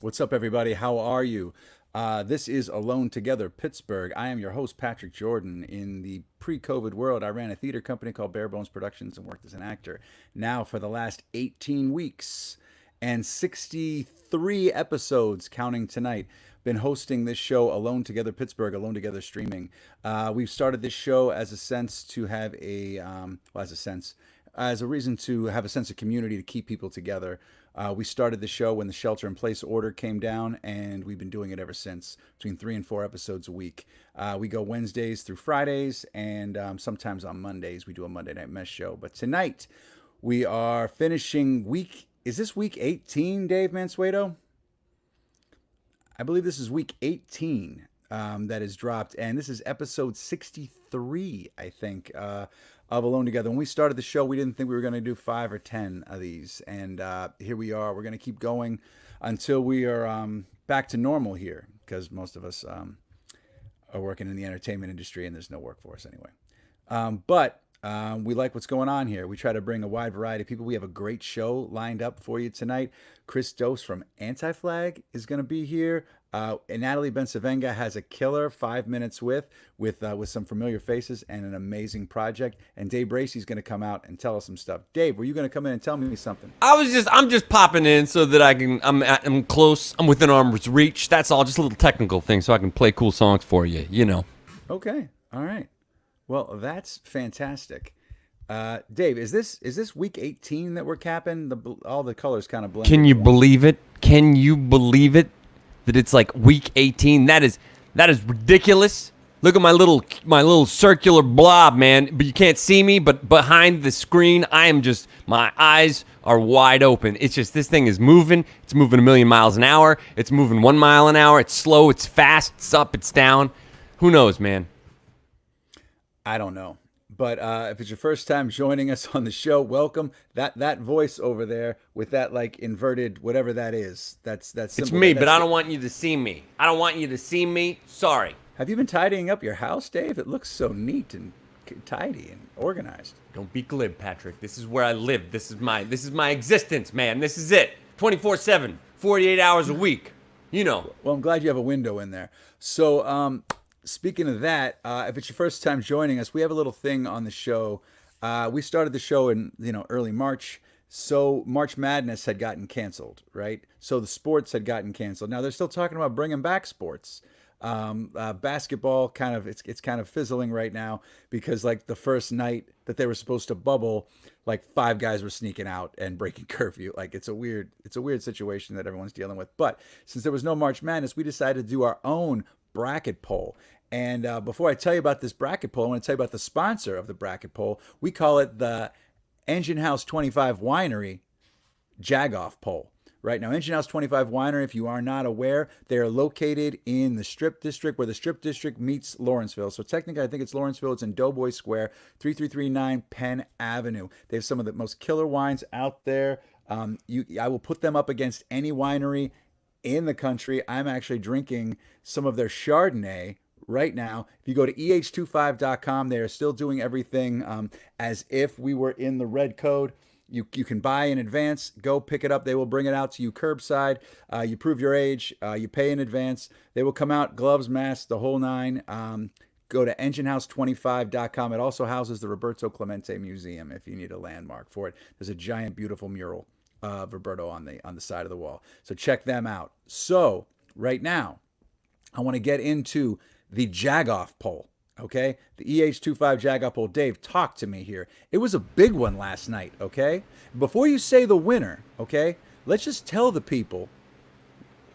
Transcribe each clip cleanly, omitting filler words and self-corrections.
What's up, everybody? How are you? This is Alone Together Pittsburgh. I am your host, Patrick Jordan. In the pre COVID world, I ran a theater company called Bare Bones Productions and worked as an actor. Now, for the last 18 weeks and 63 episodes, counting tonight, been hosting this show, Alone Together Pittsburgh, Alone Together Streaming. We've started this show as a sense to have as a reason to have a sense of community to keep people together. We started the show when the shelter-in-place order came down, and we've been doing it ever since, between 3 and 4 episodes a week. We go Wednesdays through Fridays, and sometimes on Mondays we do a Monday Night Mess show. But tonight we are finishing week. Is this week 18, Dave Mansueto? I believe this is week 18 that is dropped, and this is episode 63, I think, of Alone Together. When we started the show, we didn't think we were going to do 5 or 10 of these, and here we are. We're going to keep going until we are back to normal here, because most of us are working in the entertainment industry, and there's no work for us anyway. But we like what's going on here. We try to bring a wide variety of people. We have a great show lined up for you tonight. Chris Dose from Anti-Flag is going to be here. And Natalie Bencivenga has a killer 5 minutes with some familiar faces and an amazing project. And Dave Bracey is going to come out and tell us some stuff. Dave, were you going to come in and tell me something? I'm just popping in so that I'm close. I'm within arm's reach. That's all. Just a little technical thing so I can play cool songs for you. You know. Okay. All right. Well, that's fantastic. Dave, is this week 18 that we're capping? All the colors kind of blend. Can you believe it? Can you believe it? That it's like week 18. That is ridiculous. Look at my little circular blob, man. But you can't see me. But behind the screen, my eyes are wide open. It's just this thing is moving. It's moving 1,000,000 miles an hour. It's moving 1 mile an hour. It's slow. It's fast. It's up. It's down. Who knows, man? I don't know. But if it's your first time joining us on the show, welcome. That voice over there with that like inverted whatever that is, that's simple. It's me, but I don't want you to see me. I don't want you to see me. Sorry. Have you been tidying up your house, Dave? It looks so neat and tidy and organized. Don't be glib, Patrick. This is where I live. This is my existence, man. This is it. 24/7, 48 hours a week. You know. Well, I'm glad you have a window in there. So, speaking of that, if it's your first time joining us, we have a little thing on the show. We started the show in early March, so March Madness had gotten canceled, right? So the sports had gotten canceled. Now they're still talking about bringing back sports. Basketball it's kind of fizzling right now because like the first night that they were supposed to bubble, like 5 guys were sneaking out and breaking curfew. Like it's a weird situation that everyone's dealing with. But since there was no March Madness, we decided to do our own bracket poll. And before I tell you about this bracket poll, I want to tell you about the sponsor of the bracket poll. We call it the Engine House 25 Winery Jagoff poll. Right now, Engine House 25 Winery, if you are not aware, they are located in the Strip District, where the Strip District meets Lawrenceville. So technically, I think it's Lawrenceville. It's in Doughboy Square, 3339 Penn Avenue. They have some of the most killer wines out there. I will put them up against any winery in the country. I'm actually drinking some of their Chardonnay right now. If you go to eh25.com, they are still doing everything as if we were in the red code. You can buy in advance, go pick it up. They will bring it out to you curbside. You prove your age, you pay in advance. They will come out, gloves, masks, the whole nine. Go to enginehouse25.com. It also houses the Roberto Clemente Museum if you need a landmark for it. There's a giant, beautiful mural of Roberto on the side of the wall. So check them out. So right now, I want to get into the Jagoff poll, okay? The EH25 Jagoff poll. Dave, talk to me here. It was a big one last night, okay? Before you say the winner, okay, let's just tell the people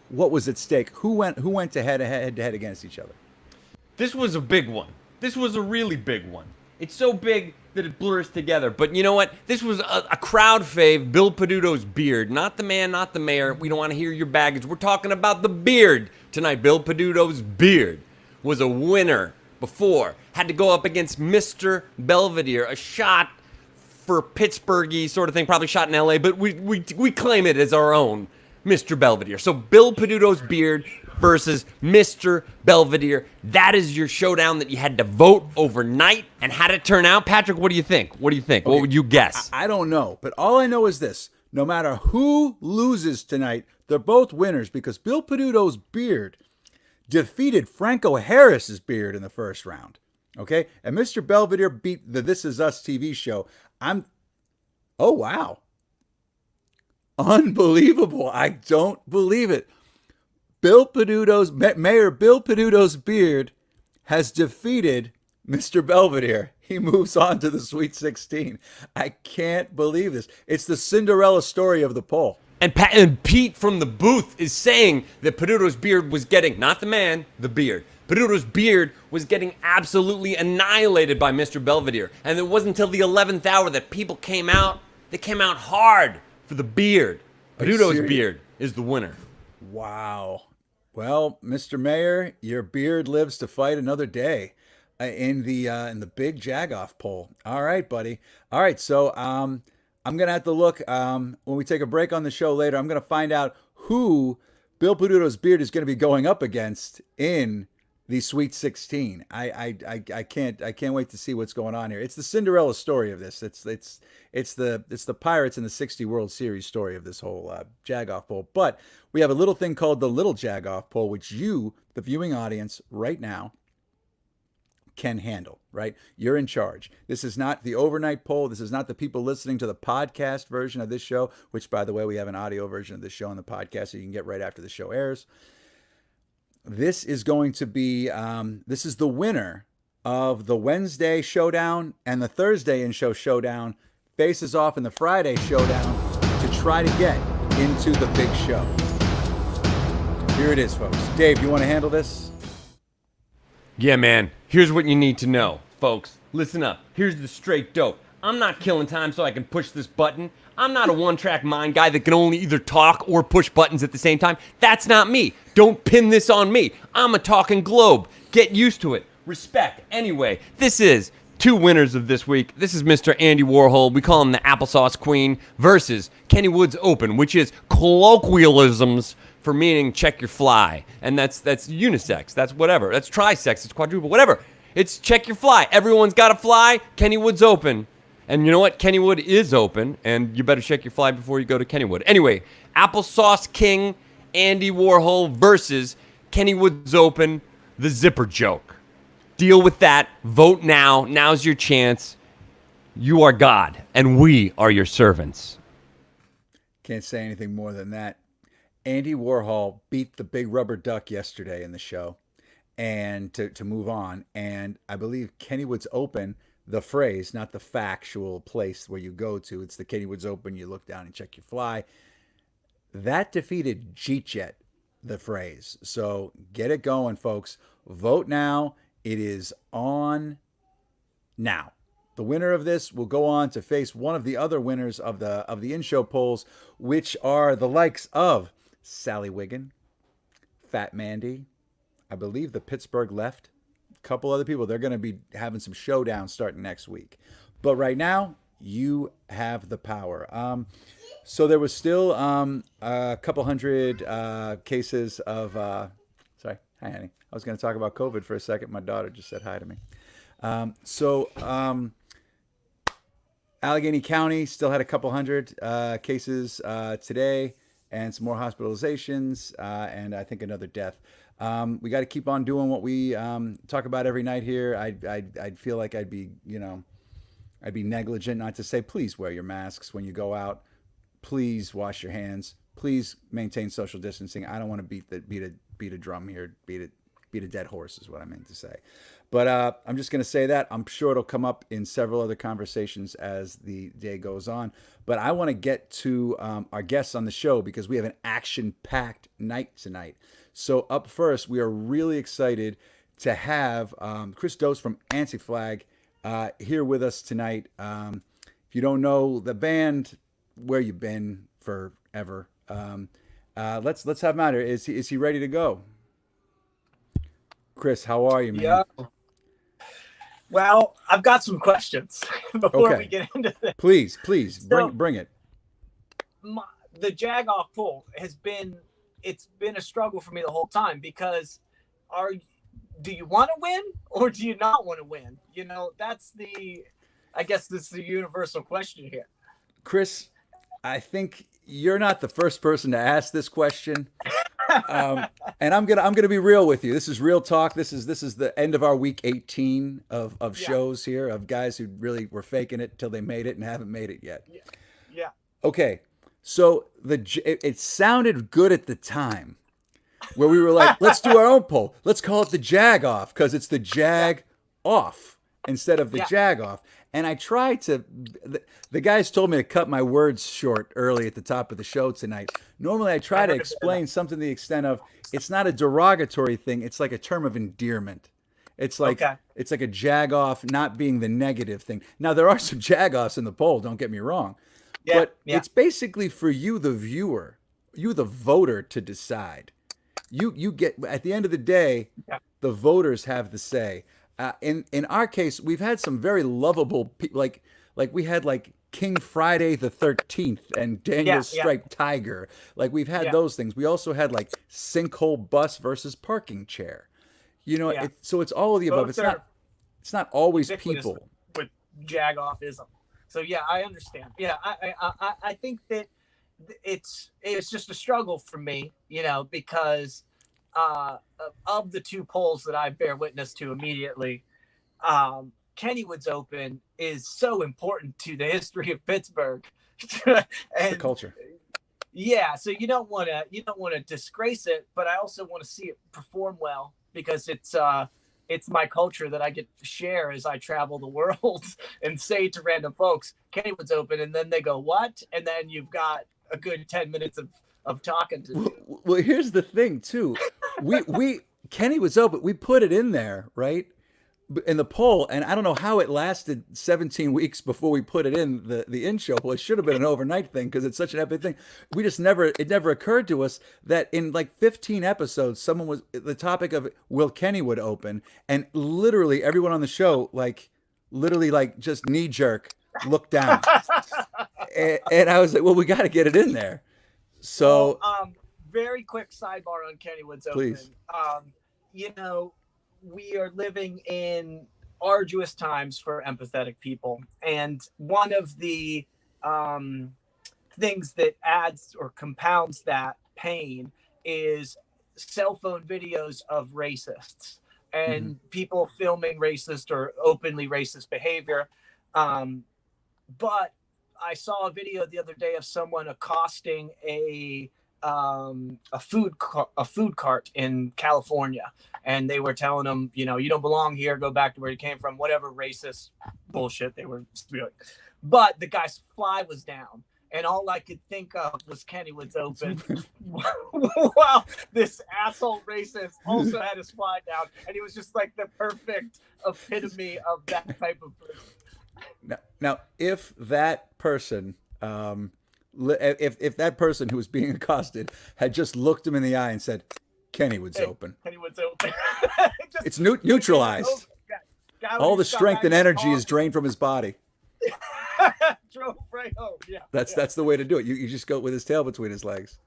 what was at stake. Who went to head against each other? This was a big one. This was a really big one. It's so big that it blurs together. But you know what? This was a crowd fave, Bill Peduto's beard. Not the man, not the mayor. We don't want to hear your baggage. We're talking about the beard tonight. Bill Peduto's beard was a winner before. Had to go up against Mr. Belvedere, a shot for Pittsburgh-y sort of thing, probably shot in LA, but we claim it as our own Mr. Belvedere. So Bill Peduto's beard versus Mr. Belvedere. That is your showdown that you had to vote overnight. And how did it turn out? Patrick, what do you think? What do you think? Okay. What would you guess? I don't know, but all I know is this. No matter who loses tonight, They're both winners because Bill Peduto's beard defeated Franco Harris's beard in the first round. Okay? And Mr. Belvedere beat the This Is Us TV show. Oh, wow. Unbelievable. I don't believe it. Mayor Bill Peduto's beard has defeated Mr. Belvedere. He moves on to the Sweet 16. I can't believe this. It's the Cinderella story of the poll. And Pete from the booth is saying that Peduto's beard was getting, not the man, the beard. Peduto's beard was getting absolutely annihilated by Mr. Belvedere. And it wasn't until the 11th hour that people came out. They came out hard for the beard. Peduto's beard is the winner. Wow. Well, Mr. Mayor, your beard lives to fight another day in the big Jagoff poll. All right, buddy. All right, so I'm gonna have to look when we take a break on the show later. I'm gonna find out who Bill Peduto's beard is gonna be going up against in the Sweet 16. I can't wait to see what's going on here. It's the Cinderella story of this. It's the Pirates in the 60 World Series story of this whole Jagoff poll. But we have a little thing called the Little Jagoff poll, which you, the viewing audience, right now can handle, right? You're in charge. This is not the overnight poll. This is not the people listening to the podcast version of this show, which, by the way, we have an audio version of this show on the podcast that you can get right after the show airs. This is going to be, this is the winner of the Wednesday showdown and the Thursday in-show showdown faces off in the Friday showdown to try to get into the big show. Here it is, folks. Dave, you want to handle this? Yeah, man. Here's what you need to know, folks. Listen up. Here's the straight dope. I'm not killing time so I can push this button. I'm not a one-track mind guy that can only either talk or push buttons at the same time. That's not me. Don't pin this on me. I'm a talking globe. Get used to it. Respect. Anyway, this is two winners of this week. This is Mr. Andy Warhol. We call him the Applesauce Queen versus Kenny Woods Open, which is colloquialisms for meaning check your fly. And that's unisex. That's whatever. That's trisex. It's quadruple. Whatever. It's check your fly. Everyone's got a fly. Kenny Woods Open. And you know what? Kennywood is open, and you better check your fly before you go to Kennywood. Anyway, Applesauce King Andy Warhol versus Kennywood's Open, the zipper joke. Deal with that. Vote now. Now's your chance. You are God, and we are your servants. Can't say anything more than that. Andy Warhol beat the big rubber duck yesterday in the show, and to move on. And I believe Kennywood's Open, the phrase, not the factual place where you go to. It's the Kennywood's Open. You look down and check your fly. That defeated Jeet Jet, the phrase. So get it going, folks. Vote now. It is on now. The winner of this will go on to face one of the other winners of the in-show polls, which are the likes of Sally Wiggin, Fat Mandy, I believe the Pittsburgh Left, couple other people. They're going to be having some showdowns starting next week. But right now, you have the power. So there was still a couple hundred cases of... sorry. Hi, honey. I was going to talk about COVID for a second. My daughter just said hi to me. Allegheny County still had a couple hundred cases today and some more hospitalizations and I think another death. We got to keep on doing what we talk about every night here. I'd feel like I'd be negligent not to say, please wear your masks when you go out. Please wash your hands. Please maintain social distancing. I don't want to beat a drum here. Beat a dead horse is what I meant to say. But I'm just going to say that. I'm sure it'll come up in several other conversations as the day goes on. But I want to get to our guests on the show because we have an action-packed night tonight. So up first, we are really excited to have Chris Dose from Anti-Flag here with us tonight. If you don't know the band, where you been forever? Let's have him out here. Is he ready to go? Chris, how are you, man? Yeah. Well, I've got some questions before we get into this. Please, bring it. The Jagoff poll it's been a struggle for me the whole time because do you want to win or do you not want to win? You know, I guess this is the universal question here. Chris, I think you're not the first person to ask this question. And I'm gonna be real with you. This is real talk. This is the end of our week 18 of Yeah, shows here of guys who really were faking it till they made it and haven't made it yet. yeah, yeah. Okay, so it sounded good at the time where we were like, let's do our own poll. Let's call it the Jag off because it's the Yeah, Jag off instead of the yeah. Jag off. And I tried to, the guys told me to cut my words short early at the top of the show tonight. Normally, I I try to heard a bit of that. explain something to the extent of it's not a derogatory thing, it's like a term of endearment. It's like Okay. it's like a jag off not being the negative thing. Now there are some jag offs in the poll, don't get me wrong. Yeah, But yeah, it's basically for you, the viewer, you, the voter, to decide. You get at the end of the day, yeah, the voters have the say. In our case, we've had some very lovable people, like we had like King Friday the 13th and Daniel yeah, yeah, Striped Tiger. Like we've had yeah, those things. We also had like sinkhole bus versus parking chair. yeah. So it's all of the above. Both are It's not always ubiquitous people. with jagoffism. So yeah, I understand. Yeah, I think that it's just a struggle for me, because of the two polls that I bear witness to immediately, Kennywood's Open is so important to the history of Pittsburgh, It's the and culture. yeah, so you don't want to disgrace it, but I also want to see it perform well because it's my culture that I get to share as I travel the world and say to random folks, Kennywood's Open, and then they go, what? And then you've got a good 10 minutes of talking to do. Well, here's the thing too. We Kenny was open. We put it in there, right? In the poll, and I don't know how it lasted 17 weeks before we put it in the in show. Well, it should have been an overnight thing because it's such an epic thing. It never occurred to us that in like 15 episodes, someone was the topic of will Kennywood open, and literally everyone on the show literally just knee jerk looked down, and I was like, well, we got to get it in there. Well, So very quick sidebar on Kennywood's Open. please. You know, we are living in arduous times for empathetic people, and one of the things that adds or compounds that pain is cell phone videos of racists Hmm. and people filming racist or openly racist behavior. But I saw a video the other day of someone accosting a food cart in California, and they were telling them, you don't belong here, go back to where you came from, whatever racist bullshit they were spewing. But the guy's fly was down, and all I could think of was Kennywood's Open. Wow, this asshole racist also had his fly down, and he was just like the perfect epitome of that type of person. Now, if that person, if that person who was being accosted had just looked him in the eye and said, "Kennywood's Hey, open," Kennywood's Open. Just it's neutralized. guy All the just got strength back and from energy is talking, drained from his body. drove right home. Yeah, That's the way to do it. You just go with his tail between his legs.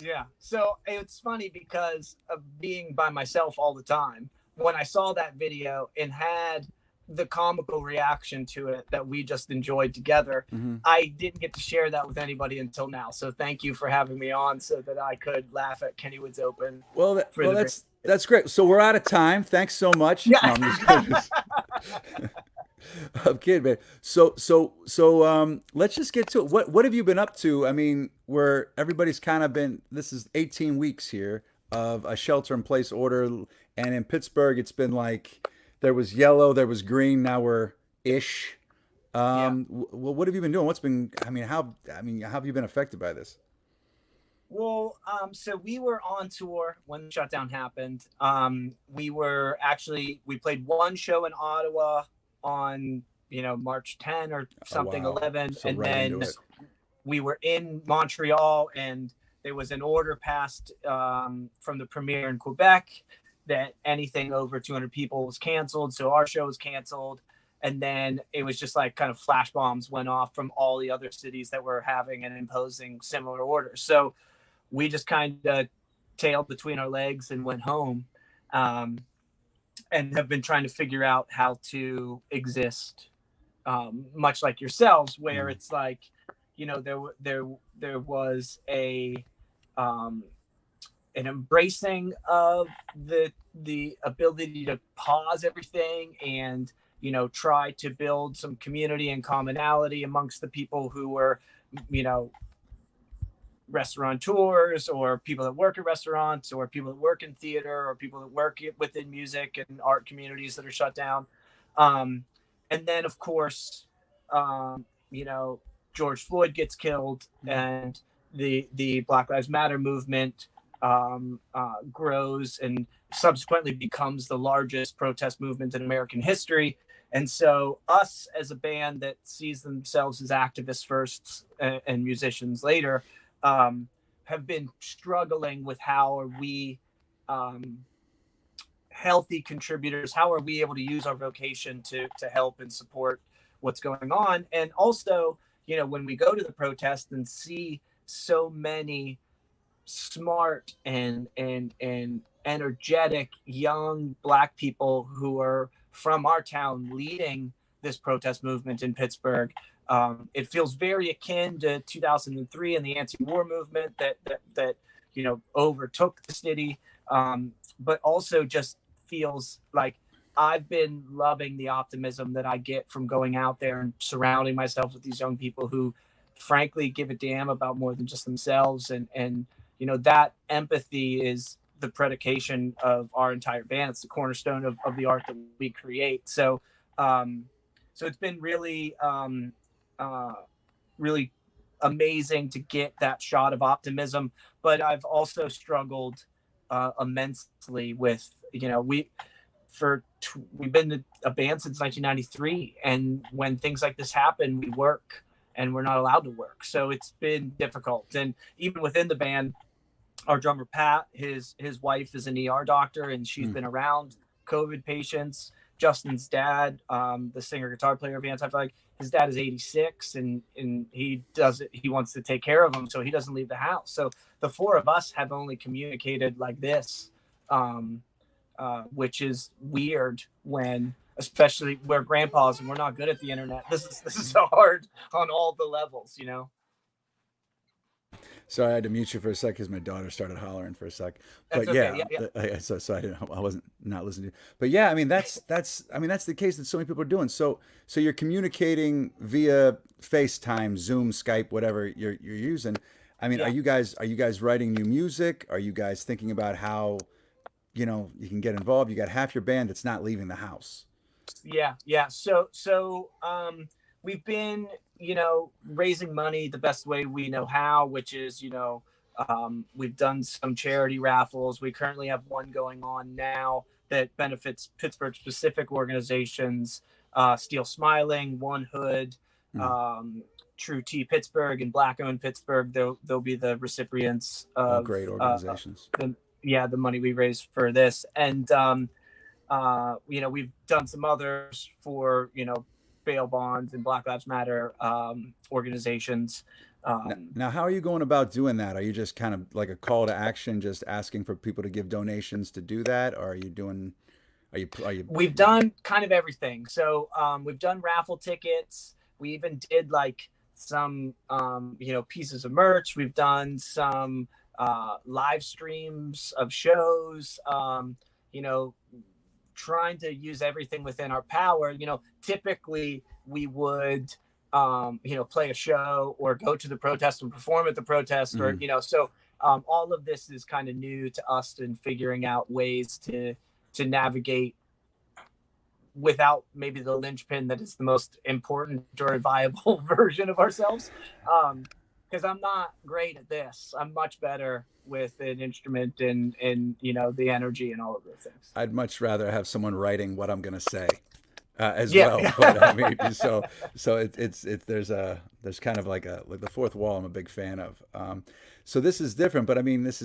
yeah. So it's funny because of being by myself all the time. When I saw that video and had the comical reaction to it that we just enjoyed together, Hmm. I didn't get to share that with anybody until now. So thank you for having me on so that I could laugh at Kennywood's Open. Well, For the that's great. So we're out of time. Thanks so much. Yeah. No, I'm just kidding. I'm kidding, man. So let's just get to it. What have you been up to? I mean, where everybody's kind of been. This is 18 weeks here of a shelter-in-place order, and in Pittsburgh, it's been like there was yellow, there was green, now we're ish. Yeah. Well, what have you been doing? What's been? How have you been affected by this? Well, so we were on tour when the shutdown happened. We played one show in Ottawa on, March 10 or something, wow. 11. So And right into then it. we were in Montreal, and there was an order passed from the premier in Quebec that anything over 200 people was canceled. So our show was canceled. And then it was just like kind of flash bombs went off from all the other cities that were having and imposing similar orders. So we just kind of tailed between our legs and went home, and have been trying to figure out how to exist, much like yourselves, where it's like, there was um, an embracing of the ability to pause everything and try to build some community and commonality amongst the people who were you know restaurateurs or people that work at restaurants or people that work in theater or people that work within music and art communities that are shut down. um, and then of course, um, you know George Floyd gets killed, and the Black Lives Matter movement grows and subsequently becomes the largest protest movement in American history. And so, us as a band that sees themselves as activists first and musicians later, have been struggling with how are we um, healthy contributors? How are we able to use our vocation to help and support what's going on? And also, when we go to the protest and see so many smart and energetic young Black people who are from our town leading this protest movement in Pittsburgh. It feels very akin to 2003 and the anti-war movement that overtook the city, but also just feels like I've been loving the optimism that I get from going out there and surrounding myself with these young people who, frankly, give a damn about more than just themselves. And that empathy is the predication of our entire band. It's the cornerstone of the art that we create. So it's been really amazing to get that shot of optimism. But I've also struggled immensely with, we've been a band since 1993, and when things like this happen, we work and we're not allowed to work. So it's been difficult. And even within the band, our drummer Pat, his wife is an ER doctor, and she's been around COVID patients. Justin's dad, the singer guitar player of Anti-Flag, his dad is 86, and he wants to take care of him, so he doesn't leave the house. So the four of us have only communicated like this, which is weird when, especially where grandpas and we're not good at the internet. This is hard on all the levels. Sorry, I had to mute you for a sec because my daughter started hollering for a sec. But That's okay. yeah. So I wasn't not listening to you. But yeah, I mean that's the case that so many people are doing. So you're communicating via FaceTime, Zoom, Skype, whatever you're using. I mean, Yeah. are you guys writing new music? Are you guys thinking about how you can get involved? You got half your band that's not leaving the house. Yeah. So we've been, raising money the best way we know how, which is, we've done some charity raffles. We currently have one going on now that benefits Pittsburgh specific organizations, Steel Smiling, One Hood, True Tea Pittsburgh, and Black Owned Pittsburgh. They'll be the recipients of All great organizations. the money we raised for this. And we've done some others for bail bonds and Black Lives Matter organizations. Now, how are you going about doing that? Are you just kind of like a call to action, just asking for people to give donations to do that, or are you doing? Are you? We've done kind of everything. So we've done raffle tickets. We even did like some pieces of merch. We've done some live streams of shows. Trying to use everything within our power. Typically we would, play a show or go to the protest and perform at the protest, or, so all of this is kind of new to us and figuring out ways to navigate without maybe the linchpin that is the most important or viable version of ourselves. Because I'm not great at this. I'm much better with an instrument and the energy and all of those things. I'd much rather have someone writing what I'm going to say as Yeah. well. But I mean, so it's there's kind of like the fourth wall I'm a big fan of. So this is different, but I mean, this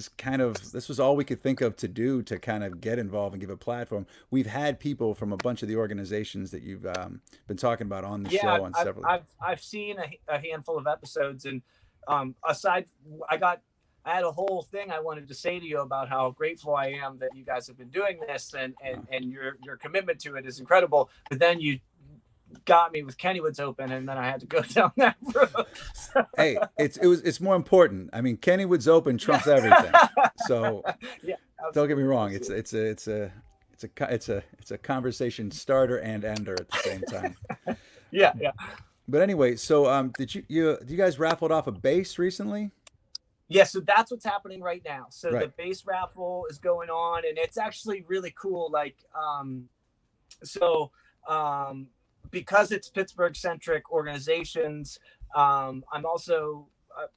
was all we could think of to do to kind of get involved and give a platform. We've had people from a bunch of the organizations that you've been talking about on the show on several. I've seen a handful of episodes, and aside, I had a whole thing I wanted to say to you about how grateful I am that you guys have been doing this, and your commitment to it is incredible. But then you got me with Kennywood's Open, and then I had to go down that road. So, Hey, it's more important. I mean, Kennywood's Open trumps everything. So yeah, don't get me absolutely. wrong. It's a conversation starter and ender at the same time. Yeah, yeah. But anyway, so did you guys raffled off a bass recently? Yeah, so that's what's happening right now. So the Right. base raffle is going on, and it's actually really cool. Like, so because it's Pittsburgh centric organizations, I'm also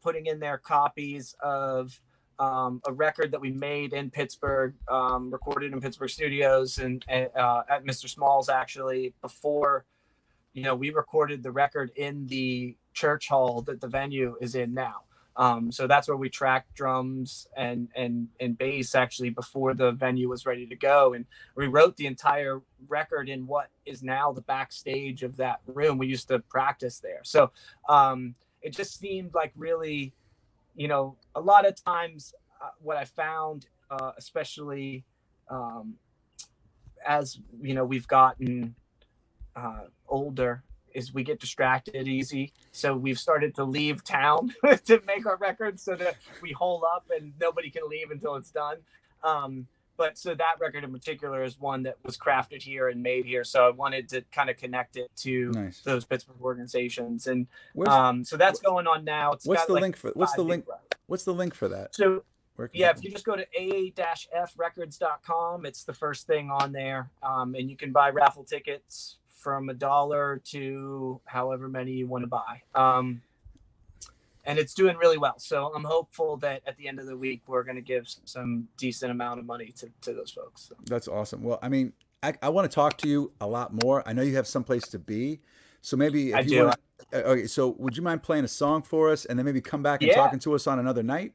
putting in there copies of a record that we made in Pittsburgh, recorded in Pittsburgh studios and at Mr. Small's, actually, before, we recorded the record in the church hall that the venue is in now. So that's where we tracked drums and bass, actually, before the venue was ready to go. And we wrote the entire record in what is now the backstage of that room. We used to practice there. So it just seemed like really, a lot of times what I found, especially as, we've gotten older, is we get distracted easy. So we've started to leave town to make our records so that we hole up and nobody can leave until it's done. But so that record in particular is one that was crafted here and made here. So I wanted to kind of connect it to Nice. those Pittsburgh organizations. And Where's, so that's going on now. It's what's got the like link for what's the 5 link big records. what's the link for that? So Where can yeah, if people- you just go to aa-frecords.com, it's the first thing on there. And you can buy raffle tickets from $1 to however many you want to buy. And it's doing really well. So I'm hopeful that at the end of the week, we're going to give some decent amount of money to those folks. So. That's awesome. Well, I mean, I want to talk to you a lot more. I know you have someplace to be. So maybe if I you do. want okay, so would you mind playing a song for us and then maybe come back and Yeah. talking to us on another night?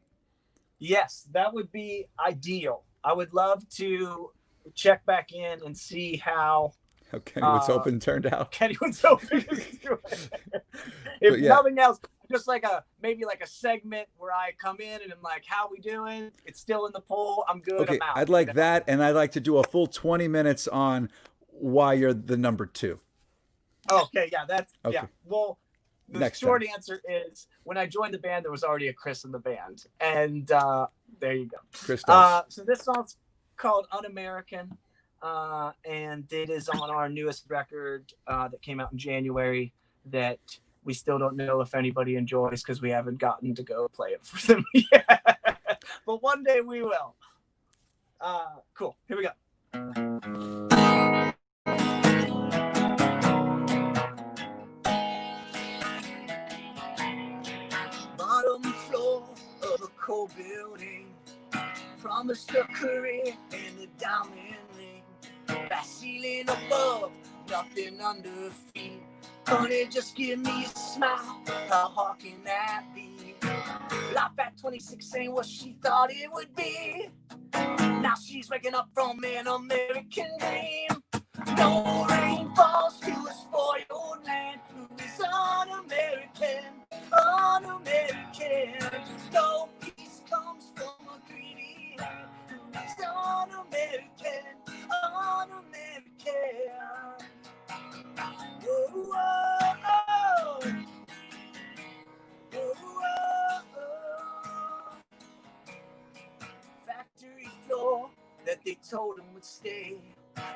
Yes, that would be ideal. I would love to check back in and see how Okay, what's open turned out. Kennywood's Open is doing. If But yeah. nothing else, just like maybe like a segment where I come in and I'm like, "How we doing?" It's still in the poll. I'm good. Okay, I'm out. I'd like that, and I'd like to do a full 20 minutes on why you're the number 2. Okay, yeah, that's Okay. yeah. Well, the Next short time. answer is when I joined the band, there was already a Chris in the band, and there you go. Christos. So this song's called "Un-American," and it is on our newest record that came out in January. That we still don't know if anybody enjoys because we haven't gotten to go play it for them yet. But one day we will. Cool. Here we go. Bottom floor of a cold building, promised a career and a diamond ring. That ceiling above, nothing under feet. Honey, just give me a smile. How hard can that be? Life at 26 ain't what she thought it would be. Now she's waking up from an American dream. No rain falls to a spoiled land who is un-American, un-American. No peace comes from a greedy land who is un-American, un-American. Whoa, whoa, oh. Whoa, whoa, oh. Factory floor that they told him would stay.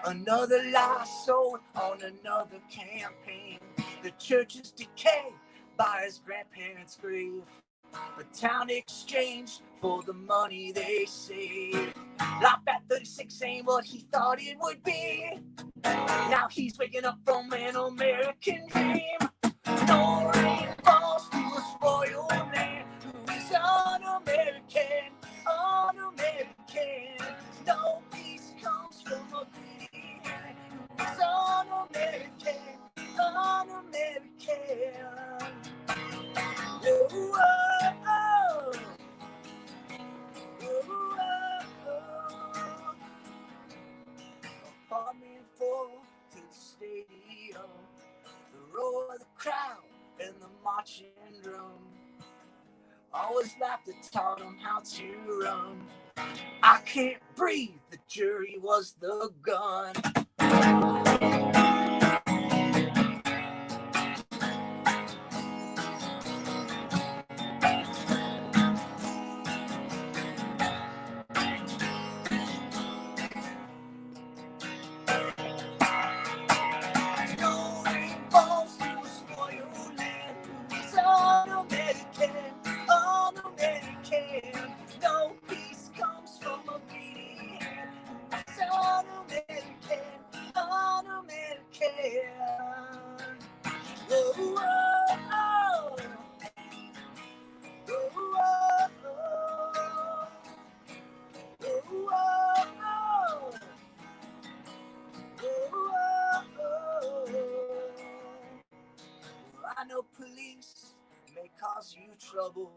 Another lie sold on another campaign. The church's decay by his grandparents' grave. A town exchanged for the money they saved. Life at 36 ain't what he thought it would be. Now he's waking up from an American dream. No rain falls to a spoiled land who is un-American, un-American. No peace comes from a greedy hand who is un-American, un-American. Whoa, whoa, oh. Whoa, whoa, oh. Apartment 4 to the stadium, the roar of the crowd and the marching drum. Always laughed and taught them how to run. I can't breathe, the jury was the gun. trouble,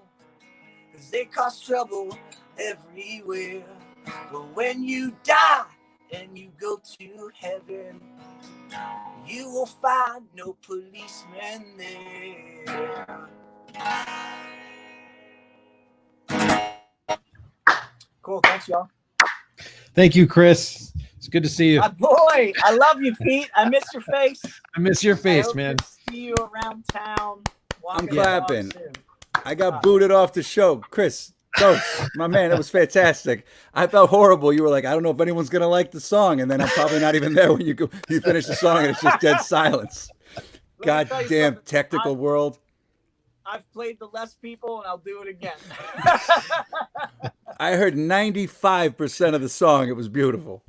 'cause they cause trouble everywhere. But when you die and you go to heaven, you will find no policemen there. Cool, thanks, y'all. Thank you, Chris. It's good to see you. My boy, I love you, Pete. I miss your face. I miss your I face, hope man. to see you around town. I'm walking the dog clapping. soon. I got booted off the show. Chris, Ghost, my man, it was fantastic. I felt horrible. You were like, I don't know if anyone's going to like the song. And then I'm probably not even there when you finish the song and it's just dead silence. Let me God tell you damn something. technical world. I've played the less people and I'll do it again. I heard 95% of the song. It was beautiful.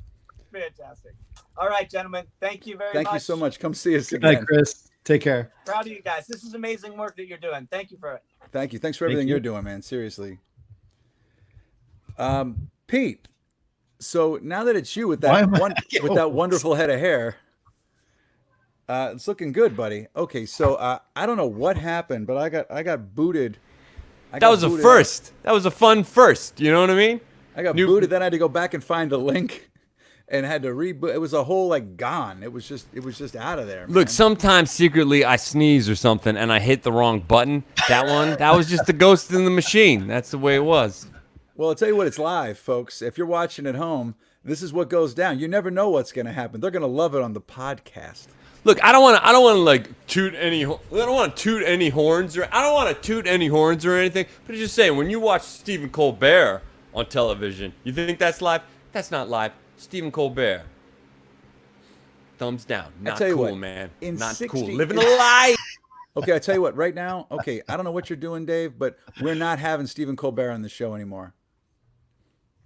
Fantastic. All right, gentlemen. Thank you very much. Thank you so much. Come see us Good night, again. Chris. Take care. Proud of you guys. This is amazing work that you're doing. Thank you for it. Thank you. Thanks for Thank everything you. you're doing, man. Seriously. Pete, so now that it's you with Why that am I- with that wonderful head of hair, it's looking good, buddy. Okay, so I don't know what happened, but I got booted. That was a first. That was a fun first. You know what I mean? I got booted. Then I had to go back and find the link, and had to reboot. It was a whole like gone. It was just out of there. Look, man. sometimes secretly I sneeze or something and I hit the wrong button. That was just the ghost in the machine. That's the way it was. Well, I'll tell you what, it's live, folks. If you're watching at home, this is what goes down. You never know what's going to happen. They're going to love it on the podcast. Look, I don't want to like toot any. I don't want to toot any horns or I don't want to toot any horns or anything. But just saying, when you watch Stephen Colbert on television, you think that's live? That's not live. Stephen Colbert. Thumbs down. Not tell you cool, what, man. in Not 60 cool. Living a lie. Okay, I tell you what, right now, okay, I don't know what you're doing, Dave, but we're not having Stephen Colbert on the show anymore.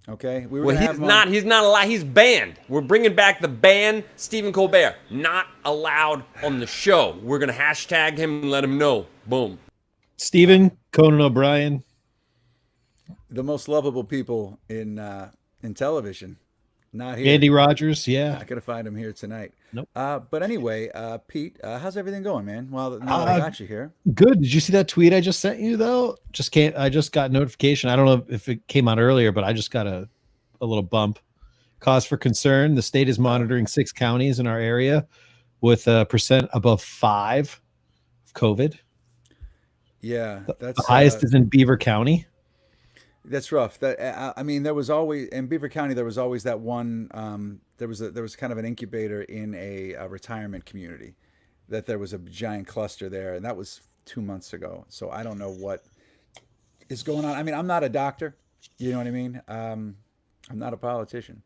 Okay? We were Well, gonna have he's him not. on- He's not allowed. He's banned. We're bringing back the ban. Stephen Colbert not allowed on the show. We're gonna hashtag him and let him know. Boom. Stephen, Conan O'Brien. the most lovable people in television. Not here. Andy Rogers, yeah. Not gonna find him here tonight. Nope. But anyway, Pete, how's everything going, man? Well, now that I got you here. Good. Did you see that tweet I just sent you though? I just got notification. I don't know if it came out earlier, but I just got a little bump. Cause for concern. The state is monitoring 6 counties in our area with a percent above 5 of COVID. Yeah, that's The highest is in Beaver County. That's rough. That I mean, there was always in Beaver County. There was always that one. There was kind of an incubator in a retirement community. That there was a giant cluster there, and that was 2 months ago. So I don't know what is going on. I mean, I'm not a doctor. You know what I mean? I'm not a politician.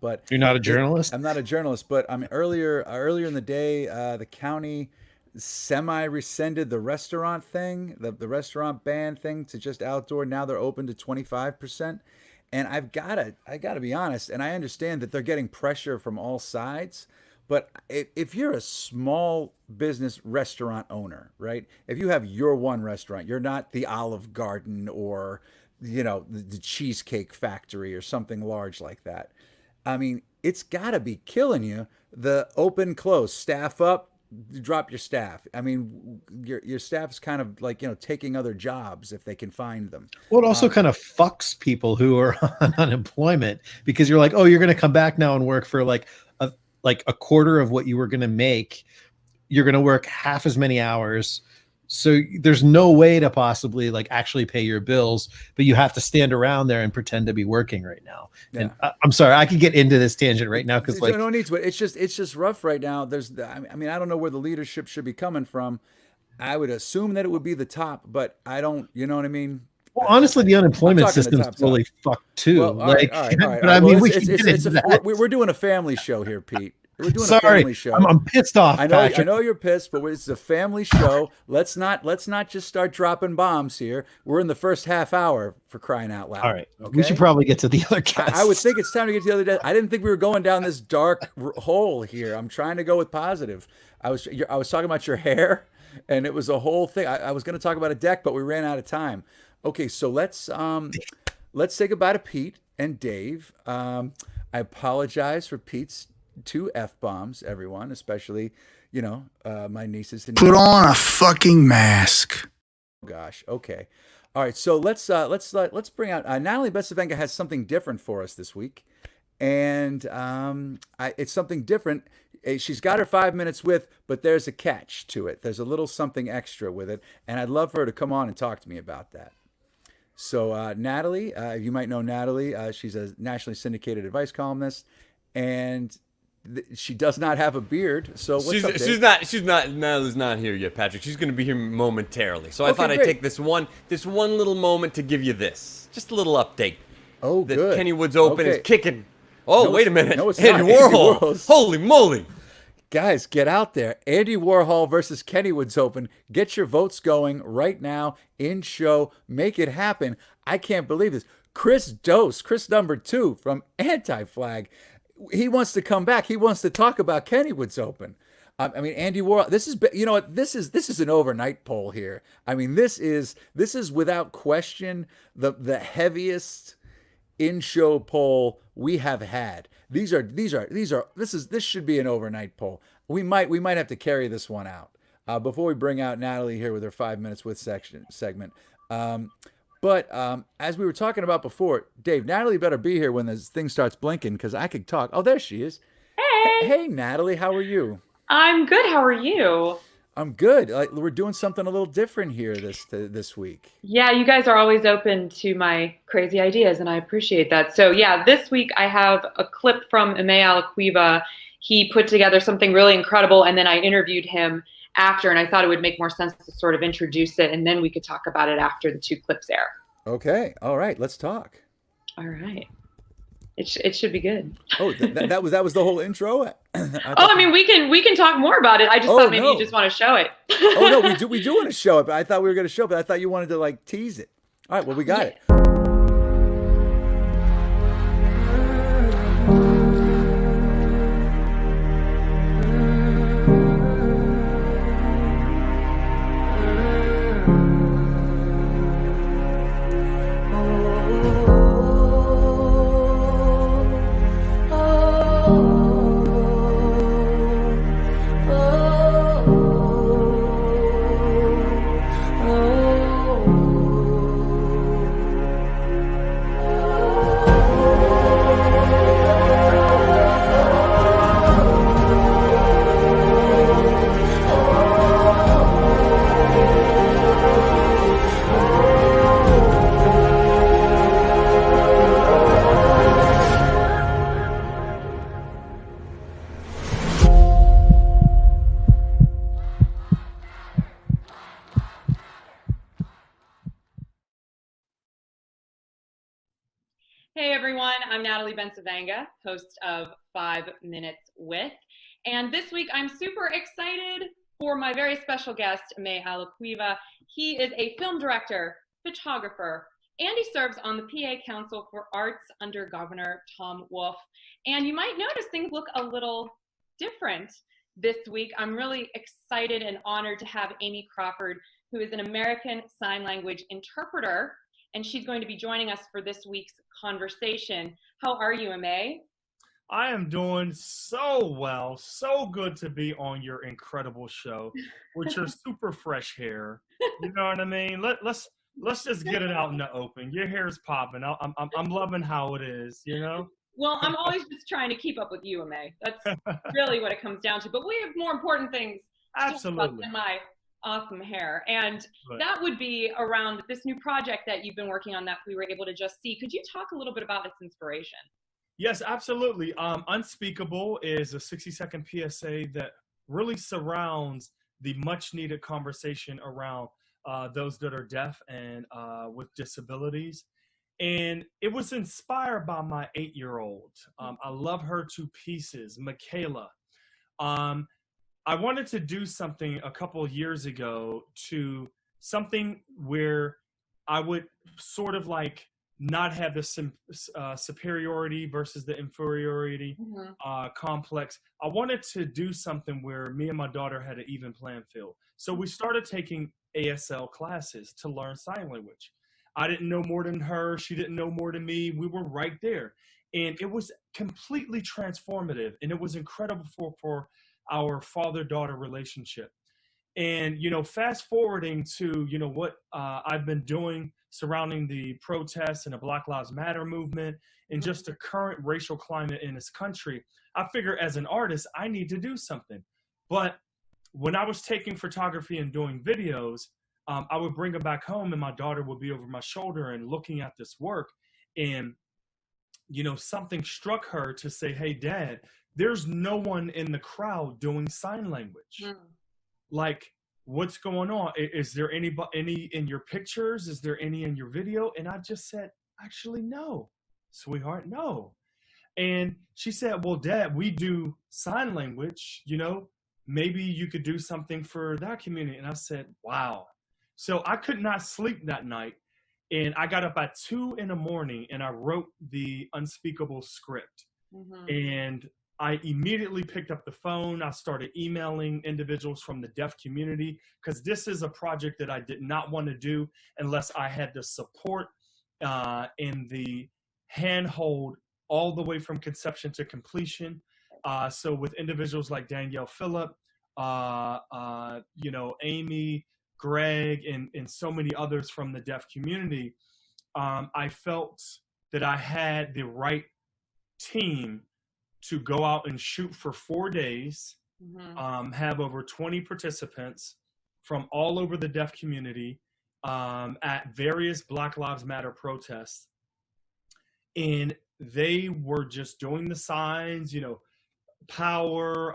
But You're not a journalist? I'm not a journalist. But I mean, earlier in the day, the county semi-rescinded the restaurant thing, the restaurant ban thing to just outdoor. Now they're open to 25%. And I gotta be honest, and I understand that they're getting pressure from all sides. But if you're a small business restaurant owner, right? If you have your one restaurant, you're not the Olive Garden or, the Cheesecake Factory or something large like that. I mean, it's gotta be killing you. The open, close, staff up, drop your staff. I mean, your staff's kind of like, taking other jobs if they can find them. Well, it also kind of fucks people who are on unemployment because you're like, oh, you're going to come back now and work for like a quarter of what you were going to make. You're going to work half as many hours. So there's no way to possibly like actually pay your bills, but you have to stand around there and pretend to be working right now. Yeah. And I'm sorry, I could get into this tangent right now because No need to. It's just rough right now. I mean, I don't know where the leadership should be coming from. I would assume that it would be the top, but I don't. You know what I mean? well, honestly, the unemployment talking the system's top totally fucked too. Well, all right. But I Well, mean, it's we're doing a family show here, Pete. We're doing a sorry, family show. I'm pissed off. I know Patrick. you're pissed, but it's a family show. Let's not just start dropping bombs here. We're in the first half hour, for crying out loud. All right, okay? we should probably get to the other guests. I would think it's time to get to the other day. I didn't think we were going down this dark hole here. I'm trying to go with positive. I was talking about your hair, and it was a whole thing. I was going to talk about a deck, but we ran out of time. Okay, so let's say goodbye to Pete and Dave. I apologize for Pete's 2 F-bombs, everyone, especially, my nieces. Put on a fucking mask. Gosh, okay. All right, so let's bring out Natalie Bencivenga has something different for us this week, and it's something different. She's got her 5 minutes with, but there's a catch to it. There's a little something extra with it, and I'd love for her to come on and talk to me about that. So Natalie, you might know Natalie. She's a nationally syndicated advice columnist, and she does not have a beard. So what's up, Dave? She's not Natalie's not here yet, Patrick. She's going to be here momentarily. So I Okay, thought I'd great. take this one little moment to give you this, just a little update. Oh, That good. Kenny Woods Open Okay. is kicking. Oh, No, wait a it's- minute. no, it's Andy not. Andy Warhol. Warhol's- Holy moly. Guys, get out there. Andy Warhol versus Kenny Woods Open. Get your votes going right now in show. Make it happen. I can't believe this. Chris Dose, Chris number 2 from Anti-Flag. He wants to come back. He wants to talk about Kenny Woods Open. I mean, Andy Warhol. This is, you know what? This is an overnight poll here. I mean, this is without question the heaviest in-show poll we have had. This should be an overnight poll. We might have to carry this one out before we bring out Natalie here with her 5 minutes with segment. But as we were talking about before, Dave, Natalie better be here when this thing starts blinking because I could talk. Oh, there she is. Hey, Hey, Natalie, how are you? I'm good. How are you? I'm good. We're doing something a little different here this week. Yeah, you guys are always open to my crazy ideas, and I appreciate that. So yeah, this week I have a clip from Emmai Alaquiva. He put together something really incredible, and then I interviewed him after, and I thought it would make more sense to sort of introduce it, and then we could talk about it after the 2 clips air. Okay. All right. Let's talk. All right. It should be good. Oh, that was the whole intro. I mean, we can talk more about it. I just thought maybe you just want to show it. Oh no, we do want to show it, but I thought we were going to show it, but I thought you wanted to like tease it. All right, well we got it. Hey everyone, I'm Natalie Bencivenga, host of 5 Minutes With. And this week I'm super excited for my very special guest, Emmai Alaquiva. He is a film director, photographer, and he serves on the PA Council for Arts under Governor Tom Wolf. And you might notice things look a little different this week. I'm really excited and honored to have Amy Crawford, who is an American Sign Language interpreter, and she's going to be joining us for this week's conversation. How are you, Emmai? I am doing so well. So good to be on your incredible show with your super fresh hair. You know what I mean? Let's just get it out in the open. Your hair is popping. I'm loving how it is. You know. Well, I'm always just trying to keep up with you, Emmai. That's really what it comes down to. But we have more important things to talk about Absolutely. than my awesome hair. And Right. that would be around this new project that you've been working on that we were able to just see. Could you talk a little bit about its inspiration? Yes, absolutely. Unspeakable is a 60-second PSA that really surrounds the much-needed conversation around those that are deaf and with disabilities. And it was inspired by my 8-year-old. I love her to pieces, Michaela. I wanted to do something a couple of years ago to something where I would sort of like not have the superiority versus the inferiority complex. I wanted to do something where me and my daughter had an even playing field. So we started taking ASL classes to learn sign language. I didn't know more than her. She didn't know more than me. We were right there. And it was completely transformative. And it was incredible for our father-daughter relationship. And, you know, fast forwarding to, you know, what I've been doing surrounding the protests and the Black Lives Matter movement and just the current racial climate in this country, I figure as an artist, I need to do something. But when I was taking photography and doing videos, I would bring it back home and my daughter would be over my shoulder and looking at this work. And, you know, something struck her to say, hey, Dad, there's no one in the crowd doing sign language. Like, what's going on? Is there any in your pictures? Is there any in your video? And I just said, actually, no, sweetheart, no. And she said, well, Dad, we do sign language, you know, maybe you could do something for that community. And I said, wow. So I could not sleep that night. And I got up at 2 a.m. and I wrote the unspeakable script. And I immediately picked up the phone. I started emailing individuals from the deaf community because this is a project that I did not want to do unless I had the support and the handhold all the way from conception to completion. So with individuals like Danielle Phillip, you know, Amy, Greg, and so many others from the deaf community, I felt that I had the right team to go out and shoot for 4 days, have over 20 participants from all over the deaf community at various Black Lives Matter protests. And they were just doing the signs, you know, power,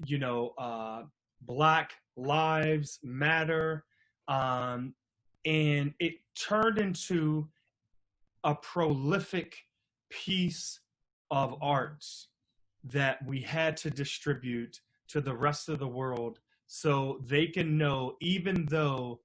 you know, Black Lives Matter. And it turned into a prolific piece of arts that we had to distribute to the rest of the world so they can know, even though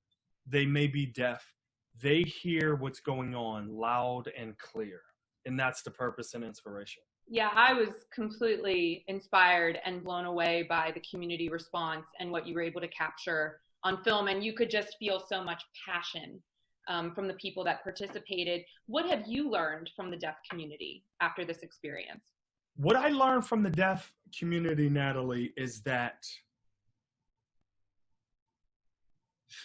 they may be deaf, they hear what's going on loud and clear. And that's the purpose and inspiration. Yeah, I was completely inspired and blown away by the community response and what you were able to capture on film. And you could just feel so much passion from the people that participated. What have you learned from the deaf community after this experience? What I learned from the deaf community, Natalie, is that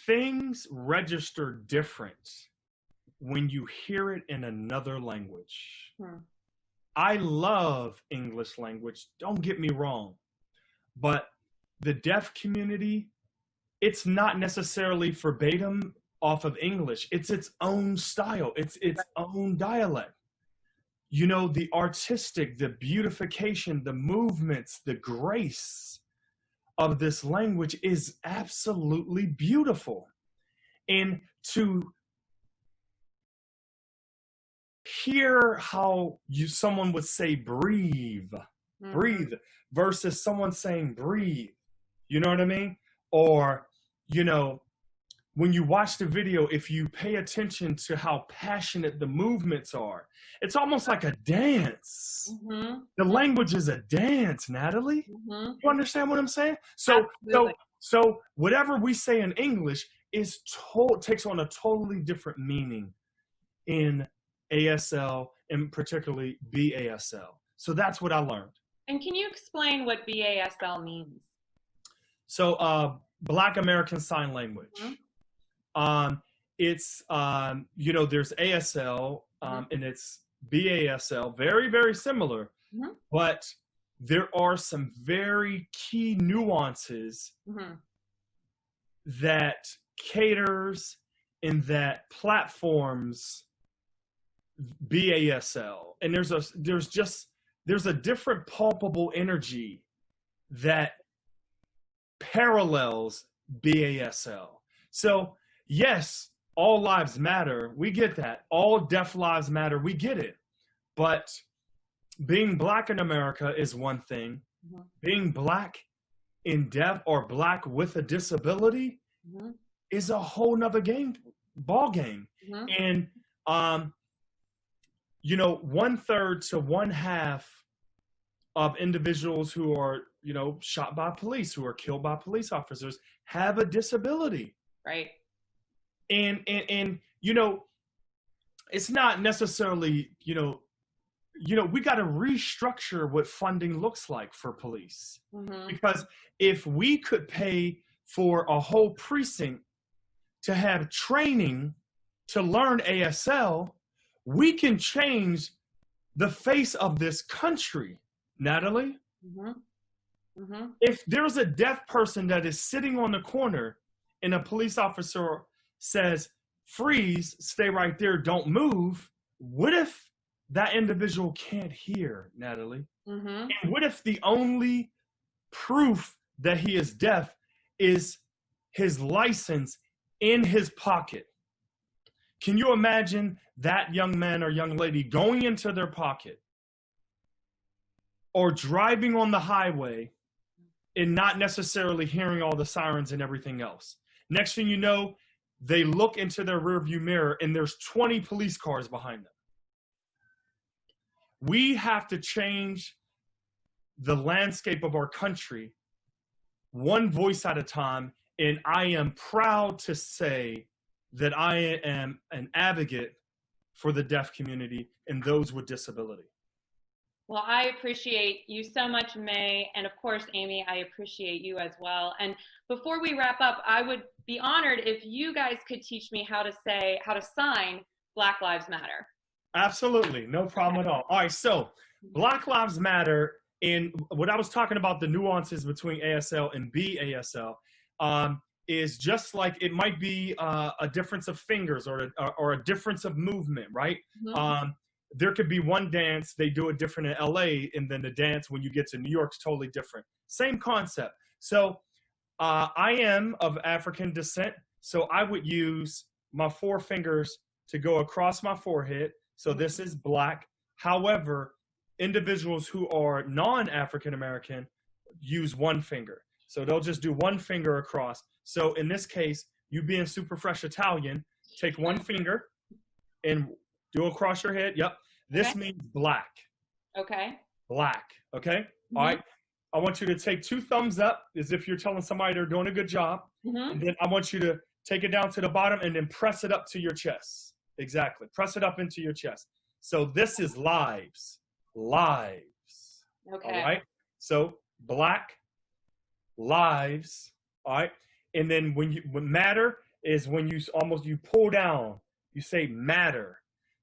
things register different when you hear it in another language. I love English language, don't get me wrong, but the deaf community, it's not necessarily verbatim off of English. It's its own style. It's its own dialect. You know, the artistic, the beautification, the movements, the grace of this language is absolutely beautiful. And to hear how someone would say breathe, breathe, versus someone saying breathe, you know what I mean? Or, you know, when you watch the video, if you pay attention to how passionate the movements are, it's almost like a dance. The language is a dance, Natalie. You understand what I'm saying? So whatever we say in English takes on a totally different meaning in ASL, and particularly BASL. So that's what I learned. And can you explain what BASL means? So Black American Sign Language. It's, you know, there's ASL and it's BASL, very, very similar, but there are some very key nuances that caters and that platforms BASL. And there's a different palpable energy that parallels BASL. So yes, all lives matter. We get that. All deaf lives matter. We get it. But being Black in America is one thing. Being Black in deaf or Black with a disability is a whole nother ball game. And, you know, 1/3 to 1/2 of individuals who are, you know, shot by police, who are killed by police officers, have a disability. Right. And you know, it's not necessarily, you know, we got to restructure what funding looks like for police. Mm-hmm. Because if we could pay for a whole precinct to have training to learn ASL, we can change the face of this country, Natalie. Mm-hmm. Mm-hmm. If there's a deaf person that is sitting on the corner and a police officer says, freeze, stay right there, don't move, what if that individual can't hear, Natalie? Mm-hmm. And what if the only proof that he is deaf is his license in his pocket? Can you imagine that young man or young lady going into their pocket or driving on the highway and not necessarily hearing all the sirens and everything else? Next thing you know, they look into their rearview mirror and there's 20 police cars behind them. We have to change the landscape of our country one voice at a time. And I am proud to say that I am an advocate for the deaf community and those with disability. Well, I appreciate you so much, May. And of course, Amy, I appreciate you as well. And before we wrap up, I would be honored if you guys could teach me how to sign Black Lives Matter. Absolutely. No problem at all. All right. So Black Lives Matter, and what I was talking about, the nuances between ASL and BASL, is just like it might be a difference of fingers or a difference of movement, right? Mm-hmm. There could be one dance, they do it different in LA, and then the dance when you get to New York is totally different. Same concept. So I am of African descent, so I would use my 4 fingers to go across my forehead. So this is black. However, individuals who are non-African American use 1 finger. So they'll just do 1 finger across. So in this case, you being super fresh Italian, take 1 finger and do across your head. Yep. This Okay. means black. Okay. Black. Okay. Mm-hmm. All right. I want you to take 2 thumbs up as if you're telling somebody they're doing a good job. Mm-hmm. And then I want you to take it down to the bottom and then press it up to your chest. Exactly. Press it up into your chest. So this is lives. Lives. Okay. All right. So black lives. All right. And then when matter is when you pull down, you say matter.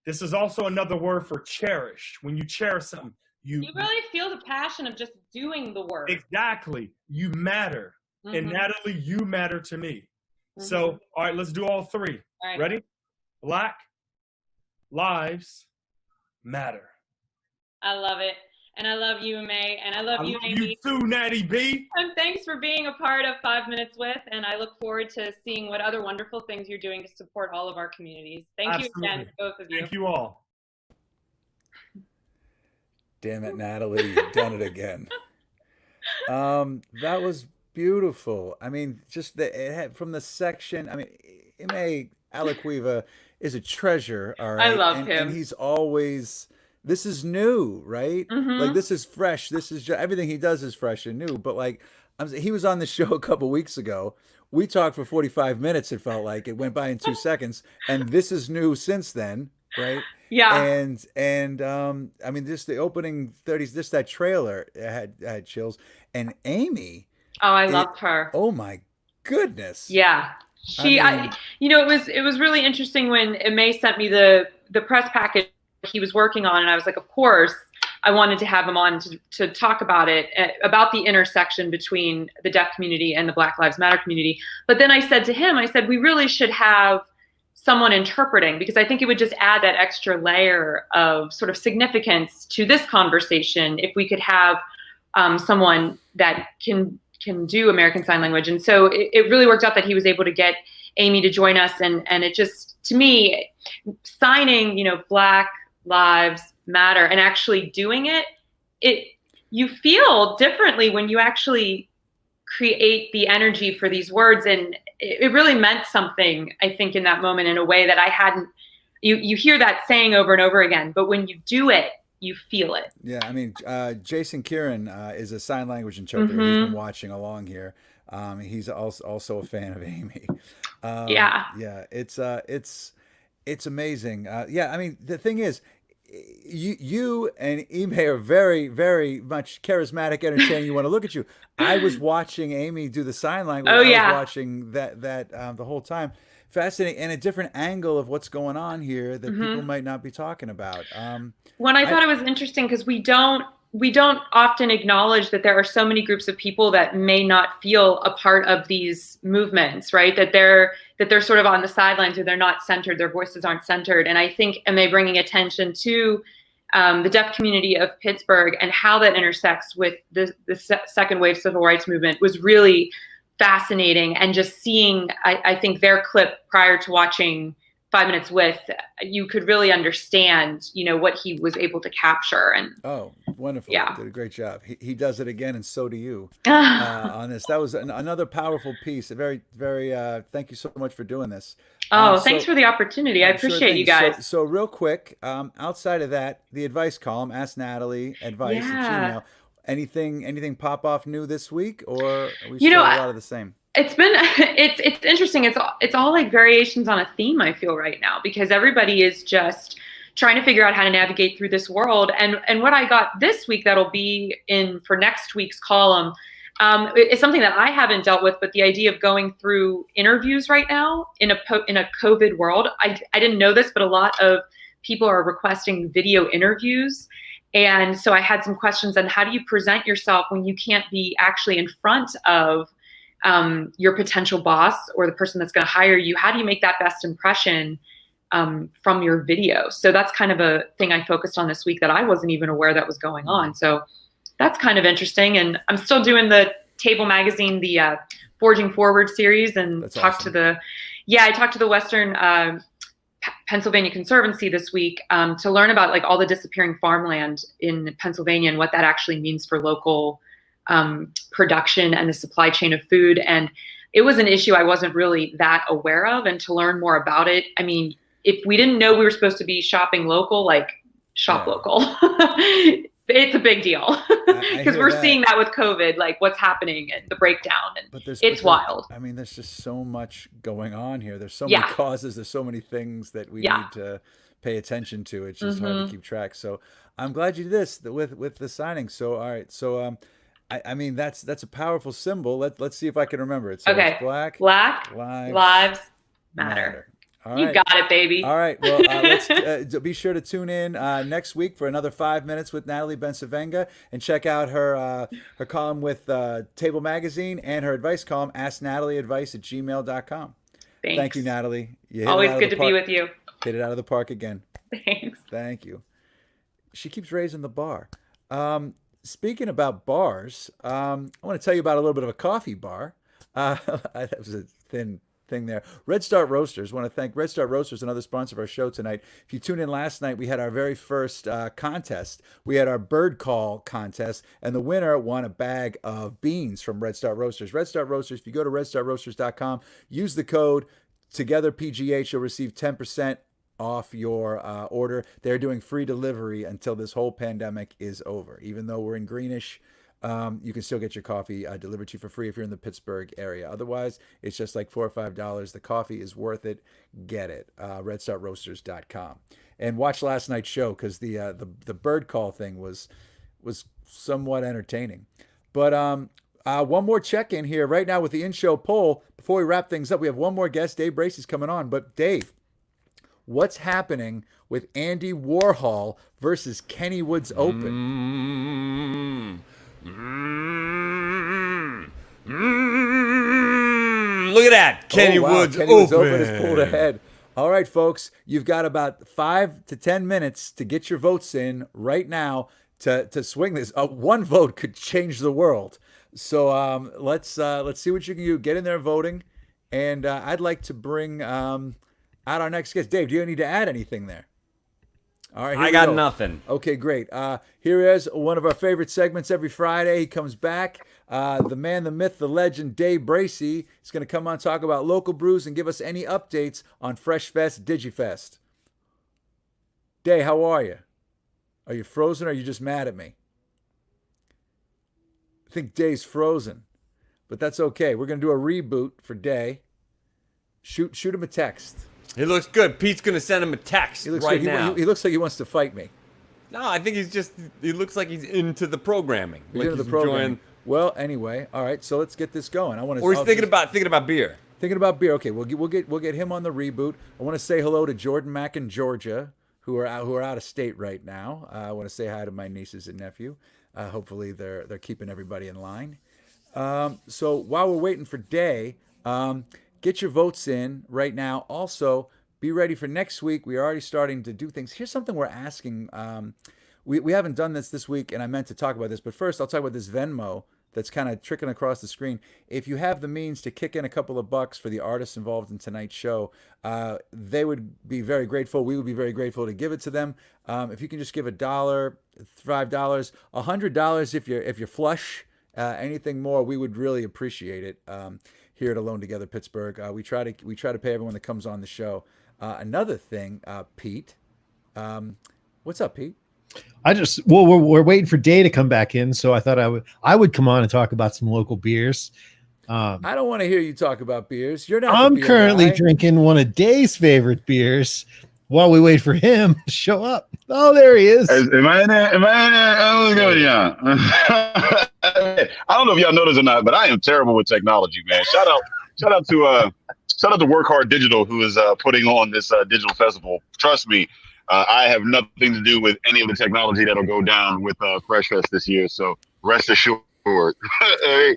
This is also another word for cherish. When you cherish something, you really feel the passion of just doing the work. Exactly. You matter. Mm-hmm. And Natalie, you matter to me. Mm-hmm. So, all right, let's do all 3. All right. Ready? Black lives matter. I love it. And I love you, May. And I love you, Amy. You too, Natty B. And thanks for being a part of 5 Minutes With. And I look forward to seeing what other wonderful things you're doing to support all of our communities. Thank you again, both of you. Thank you all. Damn it, Natalie, you've done it again. That was beautiful. I mean, just from the section. I mean, Emmai Alaquiva is a treasure. All right, I love him. And he's always. This is new, right? Mm-hmm. Like this is fresh. This is everything he does is fresh and new. But like, he was on the show a couple weeks ago. We talked for 45 minutes. It felt like it went by in 2 seconds, and this is new since then, right? Yeah. And I mean, just the opening 30s, just that trailer had chills. And Amy. Oh, I loved her. Oh my goodness. Yeah. It was really interesting when May sent me the press package he was working on, and I was like, of course, I wanted to have him on to talk about it, about the intersection between the deaf community and the Black Lives Matter community. But then I said to him, we really should have someone interpreting, because I think it would just add that extra layer of sort of significance to this conversation if we could have someone that can do American Sign Language. And so it really worked out that he was able to get Amy to join us. And it just, to me, signing, Black Lives Matter and actually doing it, you feel differently when you actually create the energy for these words. And it really meant something, I think, in that moment in a way that I hadn't. You hear that saying over and over again, but when you do it, you feel it. Yeah, I mean, Jason Kieran is a sign language interpreter. Mm-hmm. He's been watching along here. He's also a fan of Amy. Yeah. Yeah, it's amazing. Yeah, I mean, the thing is, you and Emmai are very, very much charismatic, entertaining. You want to look at you. I was watching Amy do the sign language. Oh, I yeah. was watching that the whole time. Fascinating, and a different angle of what's going on here that people might not be talking about. When I thought it was interesting because we don't often acknowledge that there are so many groups of people that may not feel a part of these movements, right? That they're sort of on the sidelines, or they're not centered, their voices aren't centered. And I think Emmai bringing attention to the deaf community of Pittsburgh and how that intersects with the second wave civil rights movement was really fascinating. And just seeing, I think their clip prior to watching 5 Minutes With, you could really understand, what he was able to capture. And Oh, wonderful. Yeah. Did a great job. He does it again, and so do you on this. That was another powerful piece. A very, very, thank you so much for doing this. Thanks for the opportunity. I Sure appreciate thing. you guys. So real quick, outside of that, the advice column, Ask Natalie, advice at Yeah. Gmail. Anything pop off new this week, or are we still a lot of the same? It's been it's interesting. It's all like variations on a theme, I feel, right now, because everybody is just trying to figure out how to navigate through this world. And what I got this week that'll be in for next week's column is something that I haven't dealt with, but the idea of going through interviews right now in a COVID world. I didn't know this, but a lot of people are requesting video interviews. And so I had some questions on how do you present yourself when you can't be actually in front of your potential boss or the person that's going to hire you. How do you make that best impression from your video? So that's kind of a thing I focused on this week that I wasn't even aware that was going on. So that's kind of interesting. And I'm still doing the Table Magazine, the Forging Forward series, and That's talked awesome. I talked to the Western Pennsylvania Conservancy this week to learn about like all the disappearing farmland in Pennsylvania and what that actually means for local production and the supply chain of food. And it was an issue I wasn't really that aware of. And to learn more about it, I mean, if we didn't know we were supposed to be shopping local, like shop local. It's a big deal because we're seeing that with COVID, like what's happening and the breakdown, and it's wild. I mean, there's just so much going on here. There's so many causes. There's so many things that we need to pay attention to. It's just hard to keep track. So I'm glad you did this with the signing. So all right. So I mean that's a powerful symbol. Let's see if I can remember it. So Okay. It's Black Lives Matter. All You right. got it, baby. All right. Well, let's be sure to tune in next week for another 5 minutes with Natalie Bencivenga, and check out her column with Table Magazine and her advice column, AskNatalieAdvice@gmail.com. Thanks. Thank you, Natalie. You hit Always it out of good the to be park. with you. Hit it out of the park again. Thanks. Thank you. She keeps raising the bar. Speaking about bars, I want to tell you about a little bit of a coffee bar. That was a thin thing there. Red Start Roasters. Want to thank Red Start Roasters, another sponsor of our show tonight. If you tuned in last night, we had our very first contest. We had our bird call contest, and the winner won a bag of beans from Red Start Roasters. Red Start Roasters, if you go to redstartroasters.com, use the code TOGETHERPGH, you'll receive 10% off your order. They're doing free delivery until this whole pandemic is over. Even though we're in Greenish, you can still get your coffee delivered to you for free if you're in the Pittsburgh area. Otherwise, it's just like $4 or $5. The coffee is worth it. Get it. RedStarRoasters.com. And watch last night's show, because the bird call thing was somewhat entertaining. But one more check-in here right now with the in-show poll. Before we wrap things up, we have one more guest. Dave Bracey's coming on. But Dave, what's happening with Andy Warhol versus Kenny Woods Open? Look at that. Kenny Woods Open has pulled ahead. All right, folks, you've got about 5 to 10 minutes to get your votes in right now to swing this. One vote could change the world. So let's see what you can do. Get in there voting. And I'd like to bring out our next guest. Dave, do you need to add anything there? All right, I got nothing. Okay, great. Here is one of our favorite segments every Friday. He comes back. The man, the myth, the legend, Dave Bracey is going to come on, talk about local brews, and give us any updates on Fresh Fest, DigiFest. Dave, how are you? Are you frozen, or are you just mad at me? I think Dave's frozen, but that's okay. We're going to do a reboot for Dave. Shoot him a text. He looks good. Pete's going to send him a text He looks right like now. He looks like he wants to fight me. No, I think he looks like he's into the programming. He's like into the he's program. enjoying- Well, anyway, all right. So let's get this going. I want to. Or he's thinking about beer. Thinking about beer. Okay, we'll get him on the reboot. I want to say hello to Jordan Mack in Georgia, who are out of state right now. I want to say hi to my nieces and nephew. Hopefully they're keeping everybody in line. So while we're waiting for Day, get your votes in right now. Also, be ready for next week. We are already starting to do things. Here's something we're asking. We haven't done this week, and I meant to talk about this. But first, I'll talk about this Venmo that's kind of trickling across the screen. If you have the means to kick in a couple of bucks for the artists involved in tonight's show, they would be very grateful. We would be very grateful to give it to them. If you can just give $1, $5, $100 if you're flush. Anything more, we would really appreciate it. Here at Alone Together Pittsburgh, we try to pay everyone that comes on the show. Another thing, Pete. What's up, Pete? We're waiting for Day to come back in, so I thought I would come on and talk about some local beers. I don't want to hear you talk about beers. You're not. I'm the beer currently guy. drinking one of Day's favorite beers while we wait for him to show up. Oh, there he is. Am I in there? Oh, good, yeah. I don't know if y'all know this or not, but I am terrible with technology, man. Shout out to Work Hard Digital, who is putting on this digital festival. Trust me, I have nothing to do with any of the technology that'll go down with Fresh Fest this year. So rest assured. Hey,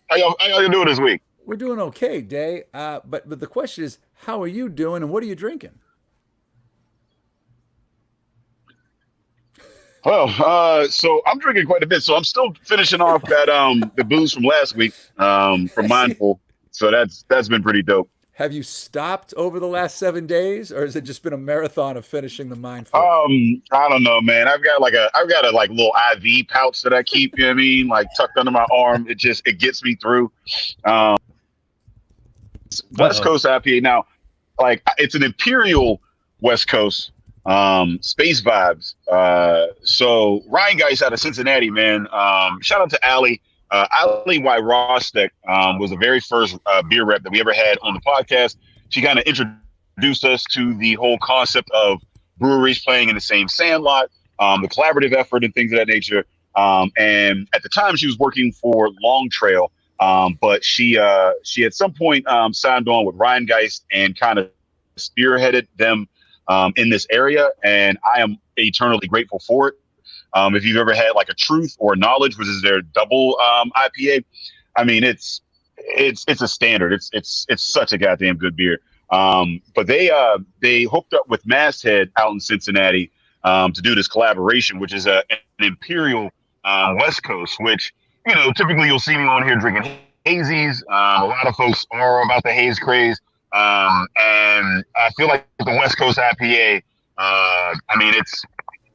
how y'all doing this week? We're doing okay, Day. But the question is, how are you doing, and what are you drinking? Well, so I'm drinking quite a bit. So I'm still finishing off that the booze from last week from Mindful. So that's been pretty dope. Have you stopped over the last 7 days, or has it just been a marathon of finishing the Mindful? I don't know, man. I've got a little IV pouch that I keep, you know what I mean, like tucked under my arm. It gets me through. West Coast IPA now, like it's an Imperial West Coast. Space vibes. So Ryan Geist out of Cincinnati, man. Shout out to Allie. Allie Y. Rostek was the very first beer rep that we ever had on the podcast. She kind of introduced us to the whole concept of breweries playing in the same sandlot, the collaborative effort and things of that nature. And at the time she was working for Long Trail, but she at some point signed on with Ryan Geist and kind of spearheaded them in this area, and I am eternally grateful for it. If you've ever had like a Truth or Knowledge, which is their double IPA, I mean it's a standard. It's such a goddamn good beer. But they hooked up with Masthead out in Cincinnati to do this collaboration, which is an Imperial West Coast, which typically you'll see me on here drinking hazies. A lot of folks are about the haze craze. And I feel like the West Coast IPA, I mean,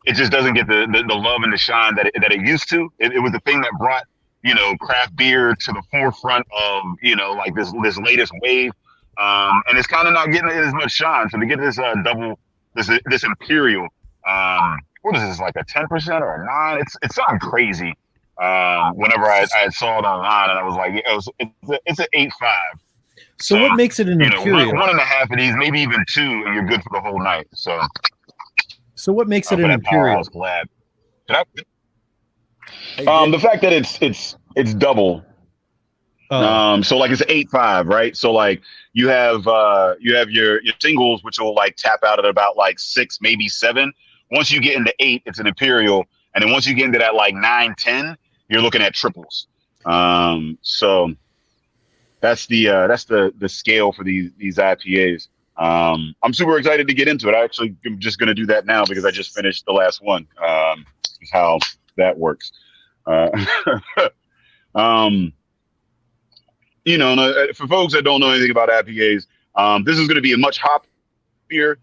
it just doesn't get the love and the shine that it used to. It was the thing that brought, craft beer to the forefront of, like this latest wave. And it's kind of not getting as much shine. So to get this this Imperial, what is this, like a 10% or a 9? It's something crazy. Whenever I saw it online, and I was like, it's an 8.5. So what makes it an Imperial? 1.5 of these, maybe even 2, and you're good for the whole night. So what makes it an Imperial? Glad. The fact that it's double. Oh. So like it's an 8.5, right? So like you have your singles, which will like tap out at about like 6, maybe 7. Once you get into 8, it's an Imperial, and then once you get into that like 9, 10, you're looking at triples. So that's the scale for these IPAs. I'm super excited to get into it. I actually am just going to do that now because I just finished the last one. Is how that works. For folks that don't know anything about IPAs, this is going to be a much hoppier.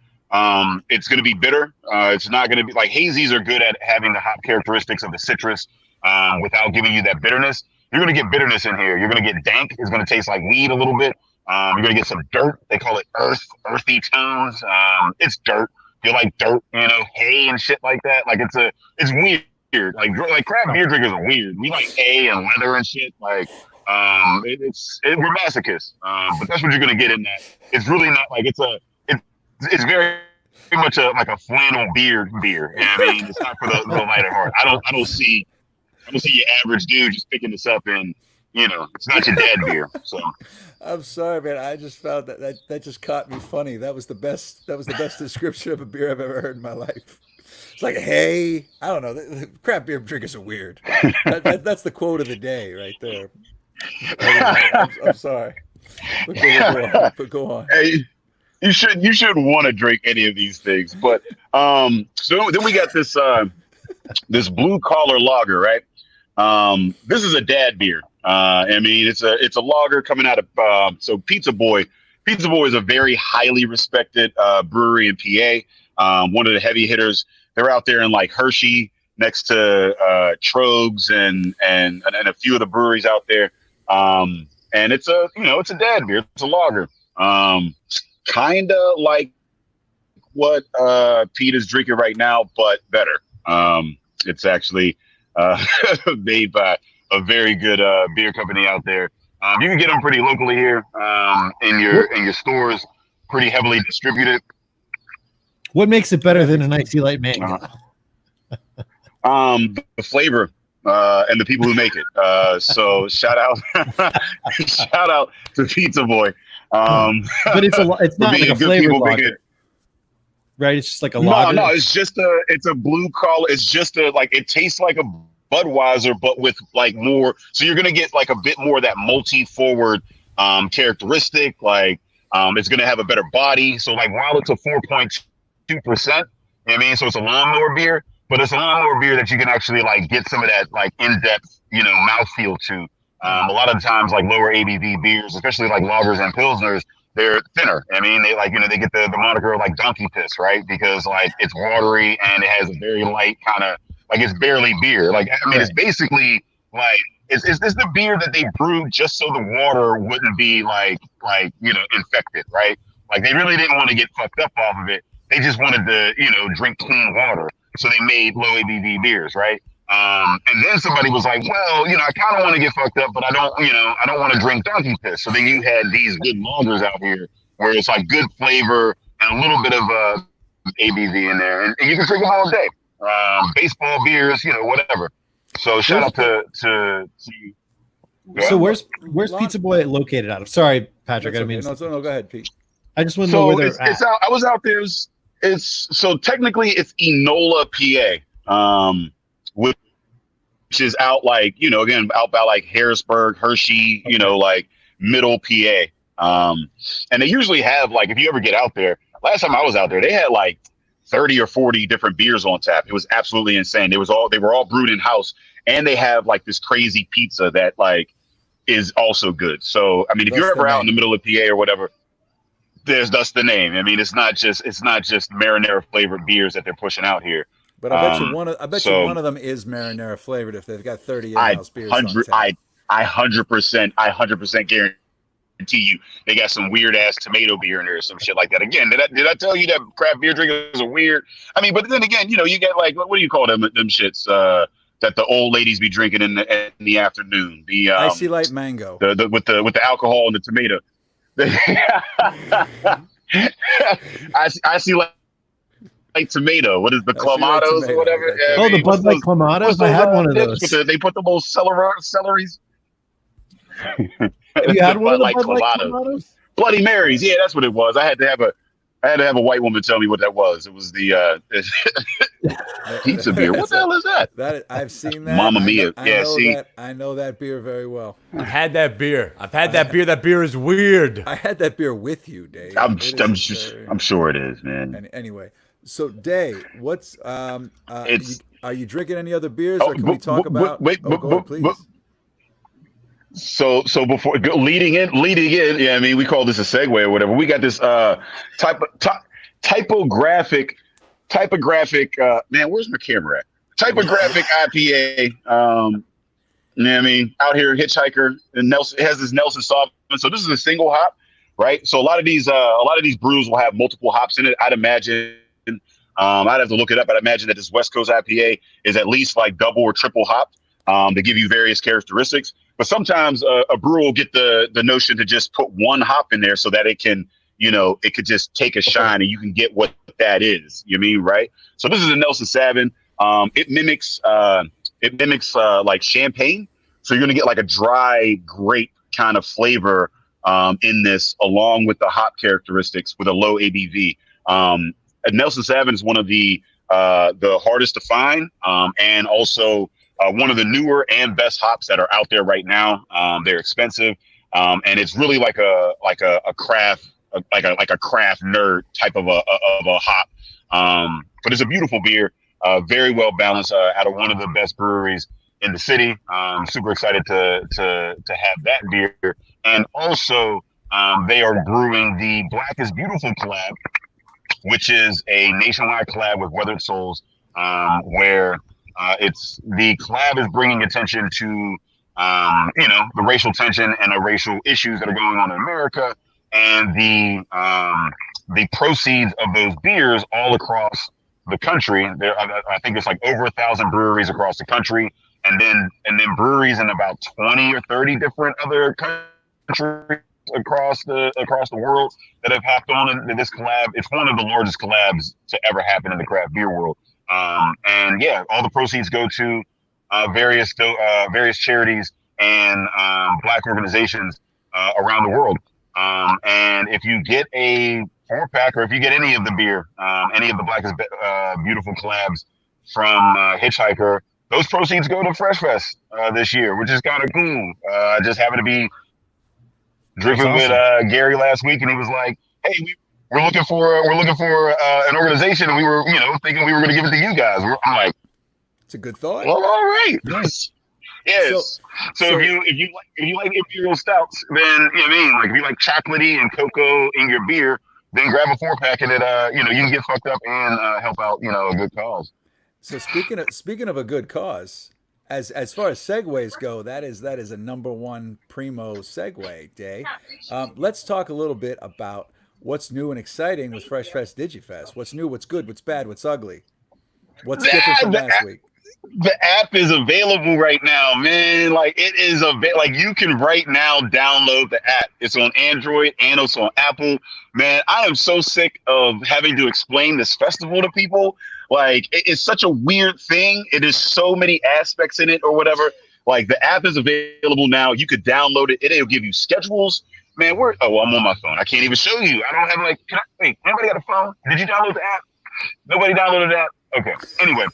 It's going to be bitter. It's not going to be like hazies are good at having the hop characteristics of the citrus without giving you that bitterness. You're going to get bitterness in here. You're going to get dank. It's going to taste like weed a little bit. You're going to get some dirt. They call it earthy tones. It's dirt. You like dirt, hay and shit like that. Like it's weird. Like craft beer drinkers are weird. We like hay and leather and shit. Like we're masochists. But that's what you're going to get in that. It's really not like it's very pretty much like a flannel beer. You know what I mean? It's not for the light of heart. I don't see your average dude just picking this up and it's not your dad beer. So I'm sorry, man. I just found that just caught me funny. That was the best description of a beer I've ever heard in my life. It's like, hey, I don't know. The craft beer drinkers are weird. That's the quote of the day right there. Anyway, I'm sorry. But go on. Hey, you shouldn't want to drink any of these things. But so then we got this blue collar lager, right? This is a dad beer. I mean, it's a lager coming out of so Pizza Boy. Pizza Boy is a very highly respected brewery in PA. One of the heavy hitters. They're out there in like Hershey, next to Trogs and a few of the breweries out there. And it's a dad beer. It's a lager. Kind of like what Pete is drinking right now, but better. It's actually made by a very good beer company out there. You can get them pretty locally here in your stores, pretty heavily distributed. What makes it better than an Icy Light Mango? The flavor and the people who make it. So shout out to Pizza Boy. But it's not like a flavored lager, right? It's just like a lager. No, it's a blue collar. It's just it tastes like a Budweiser, but with like more. So you're gonna get like a bit more of that multi forward characteristic. Like it's gonna have a better body. So like while it's a 4.2%, you know what I mean? So it's a lawnmower beer, but it's a lawnmower beer that you can actually like get some of that like in-depth, mouthfeel to. A lot of the times like lower ABV beers, especially like lagers and pilsners, they're thinner. I mean, they like, they get the moniker like donkey piss, right? Because like it's watery and it has a very light kind of, like it's barely beer. Like, I mean, It's basically like, it's the beer that they brewed just so the water wouldn't be like infected, right? Like they really didn't want to get fucked up off of it. They just wanted to, drink clean water. So they made low ABV beers, right? And then somebody was like, well, I kind of want to get fucked up, but I don't want to drink donkey piss. So then you had these good lagers out here where it's like good flavor and a little bit of ABV in there. And you can drink them all day. Baseball beers, whatever. So shout out to So where's Pizza Boy located out of? Sorry, Patrick. I mean, no, go ahead, Pete. I just want to know where they're at. I was out there. So technically it's Enola, PA, which is out like, again, out by like Harrisburg, Hershey, like middle PA. And they usually have like, if you ever get out there, last time I was out there, they had like 30 or 40 different beers on tap. It was absolutely insane. They were all brewed in house, and they have like this crazy pizza that like is also good. So, I mean, if you're ever out in the middle of PA or whatever, that's the name. I mean, it's not just marinara flavored beers that they're pushing out here. But I bet you one of them is marinara flavored if they've got 30 in-house beers on tap. I 100% guarantee you they got some weird ass tomato beer in there or some shit like that. Again, did I tell you that craft beer drinkers are weird? I mean, but then again, you get like, what do you call them shits that the old ladies be drinking in the afternoon? The Icy Light Mango. The with the alcohol and the tomato. I see like tomato. What is the clamatos or whatever? Oh, the Bud Light clamatos. I had one of those. They put the little celeries. Have you had one of the Bud Light clamatos? Bloody Marys. Yeah, that's what it was. I had to have a white woman tell me what that was. It was the pizza beer. What the hell is that? I've seen that. Mamma Mia. I know that beer very well. I've had that beer. That beer is weird. I had that beer with you, Dave. I'm sure it is, man. Anyway, so Dave, what's are you drinking any other beers, or can we talk about? Go ahead, please. So before leading in, yeah, I mean, we call this a segue or whatever. We got this typographic. Man, where's my camera at? Typographic IPA. You know what I mean? Out here, Hitchhiker and Nelson. It has this Nelson soft. So this is a single hop, right? So a lot of these brews will have multiple hops in it. I'd imagine. I'd have to look it up. I'd imagine that this West Coast IPA is at least like double or triple hopped to give you various characteristics. But sometimes a brewer will get the notion to just put one hop in there so that it can it could just take a shine and you can get what that is. You mean, right? So this is a Nelson Sauvin. It mimics like champagne. So you're gonna get like a dry grape kind of flavor in this, along with the hop characteristics with a low ABV. Nelson Sauvin is one of the hardest to find, and also one of the newer and best hops that are out there right now. They're expensive, and it's really like a craft, like a craft nerd type of a hop. But it's a beautiful beer, very well balanced, out of one of the best breweries in the city. Super excited to have that beer. And also, they are brewing the Black is Beautiful collab, which is a nationwide collab with Weathered Souls, where the collab is bringing attention to the racial tension and the racial issues that are going on in America, and the proceeds of those beers all across the country. I think it's like over 1,000 breweries across the country, and then breweries in about 20 or 30 different other countries across the world that have hopped on in this collab. It's one of the largest collabs to ever happen in the craft beer world. And yeah, all the proceeds go to various charities and Black organizations around the world. And if you get a 4-pack, or if you get any of the beer, any of the Black is Beautiful collabs from Hitchhiker, those proceeds go to Fresh Fest this year, which is kind of cool. Just happened to be drinking with Gary last week, and he was like, "Hey, we're looking for an organization, and we were thinking we were going to give it to you guys." I'm like, it's a good thought. Well, all right. Nice. Yes. So if you like imperial stouts, then like if you like chocolatey and cocoa in your beer, then grab a 4-pack and it you can get fucked up and help out a good cause. So speaking of a good cause, as far as segues go, that is a number one primo segue day. Let's talk a little bit about what's new and exciting with Fresh Fest DigiFest. What's new? What's good? What's bad? What's ugly? What's different from last week? The app is available right now, man. Like it is like you can right now download the app. It's on Android and it's on Apple. Man, I am so sick of having to explain this festival to people. Like it's such a weird thing. It is so many aspects in it or whatever. Like the app is available now. You could download it. It'll give you schedules. Man, I'm on my phone. I can't even show you. I don't have wait, anybody got a phone? Did you download the app? Nobody downloaded the app? Okay. Anyway.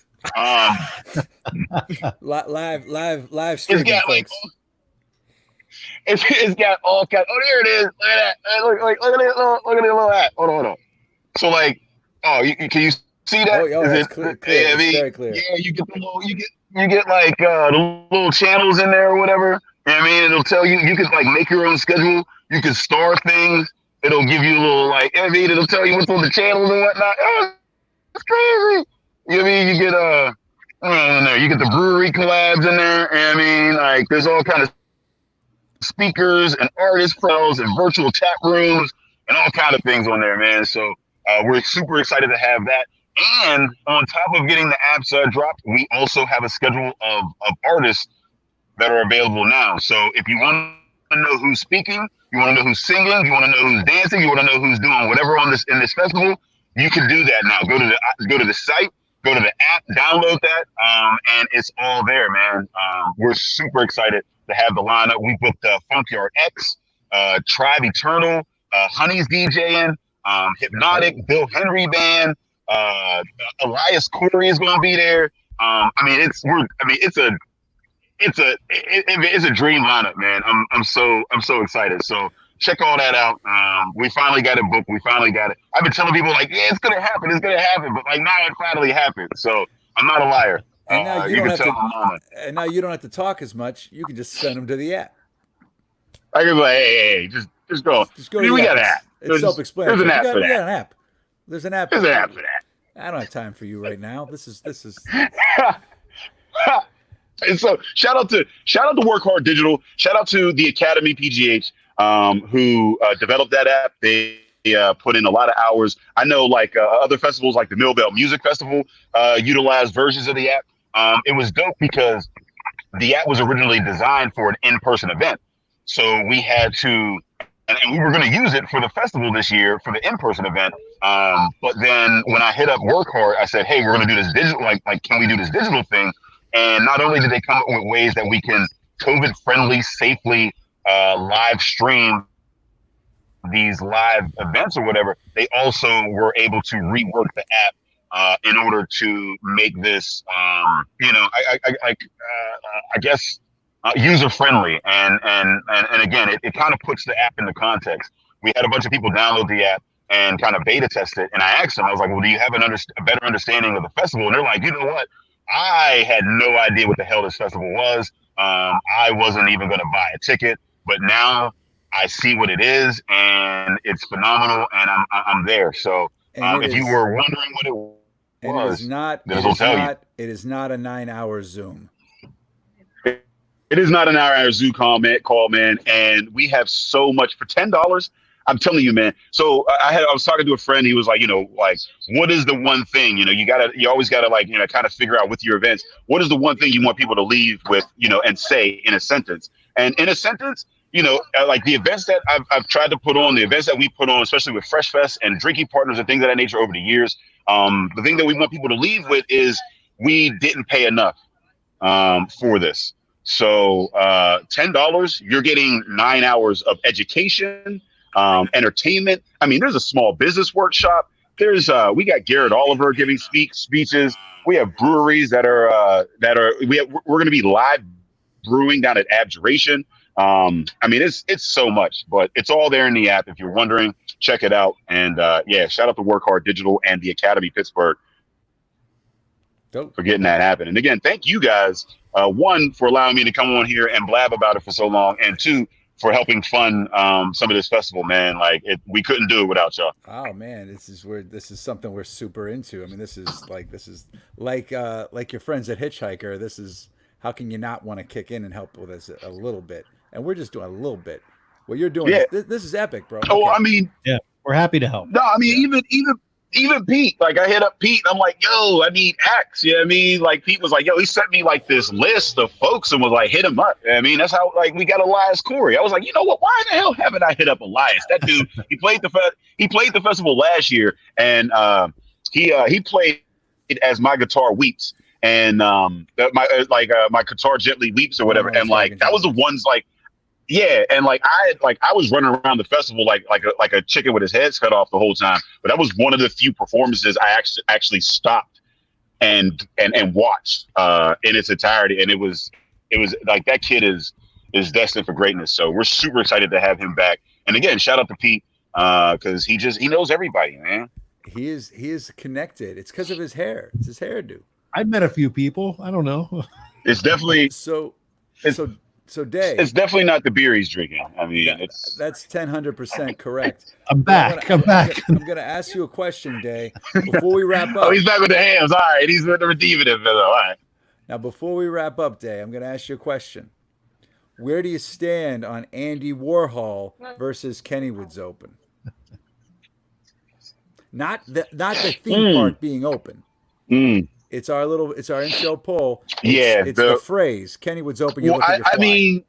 Live streaming, folks. It's got all kinds. Oh, there it is. Look at that. Look at the little app. Hold on. So can you see that? Oh, it's clear. Yeah, it's very clear. Yeah, you get like the little channels in there or whatever. You know what I mean? It'll tell you. You could like make your own schedule. You can star things. It'll give you a little it'll tell you what's on the channels and whatnot. Oh, it's crazy. You know what I mean? You get you get the brewery collabs in there. And there's all kind of speakers and artist pros and virtual chat rooms and all kind of things on there, man. So we're super excited to have that. And on top of getting the apps dropped, we also have a schedule of artists that are available now. So if you want to know who's speaking, you want to know who's singing, you want to know who's dancing, you want to know who's doing whatever in this festival, you can do that now. Go to the site. Go to the app, download that, and it's all there, man. We're super excited to have the lineup. We booked Funkyard X, Tribe Eternal, Honey's DJing, Hypnotic, Bill Henry Band, Elias Corey is going to be there. It's a dream lineup, man. I'm so excited. So check all that out. We finally got it booked. We finally got it. I've been telling people yeah, it's gonna happen. It's gonna happen. But now it finally happened. So I'm not a liar. And now you don't have to talk as much. You can just send them to the app. I can be like, hey, just go. Just go. We got an app. It's self-explanatory. There's an app for that. An app. There's an app. There's an app for that. I don't have time for you right now. This is. And so shout out to Work Hard Digital. Shout out to the Academy PGH. Who developed that app. They put in a lot of hours. I know other festivals like the Millbell Music Festival utilized versions of the app. It was dope because the app was originally designed for an in-person event. So we had to and we were going to use it for the festival this year for the in-person event. But then when I hit up Work Hard, I said, hey, we're going to do this digital, like, can we do this digital thing? And not only did they come up with ways that we can COVID-friendly, safely live stream these live events or whatever, they also were able to rework the app in order to make this, I guess, user friendly. And again, it kind of puts the app into context. We had a bunch of people download the app and kind of beta test it. And I asked them, I was like, well, do you have a better understanding of the festival? And they're like, you know what? I had no idea what the hell this festival was. I wasn't even going to buy a ticket, but now I see what it is, and it's phenomenal, and I'm there. So if you were wondering what it was, it is not a 9-hour Zoom. It is not an hour Zoom call, man. And we have so much for $10. I'm telling you, man. So I was talking to a friend. He was like, what is the one thing, you always gotta kind of figure out with your events, what is the one thing you want people to leave with, and say in a sentence. And in a sentence, like the events that I've tried to put on, the events that we put on, especially with Fresh Fest and drinking partners and things of that nature over the years. The thing that we want people to leave with is we didn't pay enough for this. So $10, you're getting 9 hours of education, entertainment. I mean, there's a small business workshop. There's we got Garrett Oliver giving speeches. We have breweries we're going to be live brewing down at Abjuration. I mean, it's so much, but it's all there in the app. If you're wondering, check it out. And shout out to Work Hard Digital and the Academy Pittsburgh for getting that happen. And again, thank you guys. One, for allowing me to come on here and blab about it for so long, and two, for helping fund some of this festival, man. We couldn't do it without y'all. Oh man, this is something we're super into. I mean, this is like your friends at Hitchhiker. This is, how can you not want to kick in and help with us a little bit? And we're just doing a little bit. What you're doing, this is epic, bro. Oh, okay. I mean, yeah, we're happy to help. No, I mean, even Pete, like I hit up Pete and I'm like, yo, I need X. You know what I mean? Like Pete was like, yo, he sent me like this list of folks and was like, hit him up. I mean, that's how we got Elias Corey. I was like, you know what? Why the hell haven't I hit up Elias? That dude, he played the festival last year, and he played as My Guitar Weeps, and my guitar gently weeps or whatever. And that was the ones and I was running around the festival like a chicken with his head cut off the whole time. But that was one of the few performances I actually stopped and watched in its entirety. And it was like, that kid is destined for greatness. So we're super excited to have him back. And again, shout out to Pete because he knows everybody, man. He is connected. It's because of his hair. It's his hairdo. I've met a few people. I don't know. It's definitely So Day, it's definitely not the beer he's drinking. I mean, that's 100% correct. I'm back. I'm back. I'm gonna ask you a question, Day, before we wrap up. Oh, he's back with the hams. All right, he's with the redeemative. All right. Now, before we wrap up, Day, I'm gonna ask you a question. Where do you stand on Andy Warhol versus Kennywood's Open? Not the theme park being open. It's our in-show poll. It's the phrase Kennywood's Open. I mean,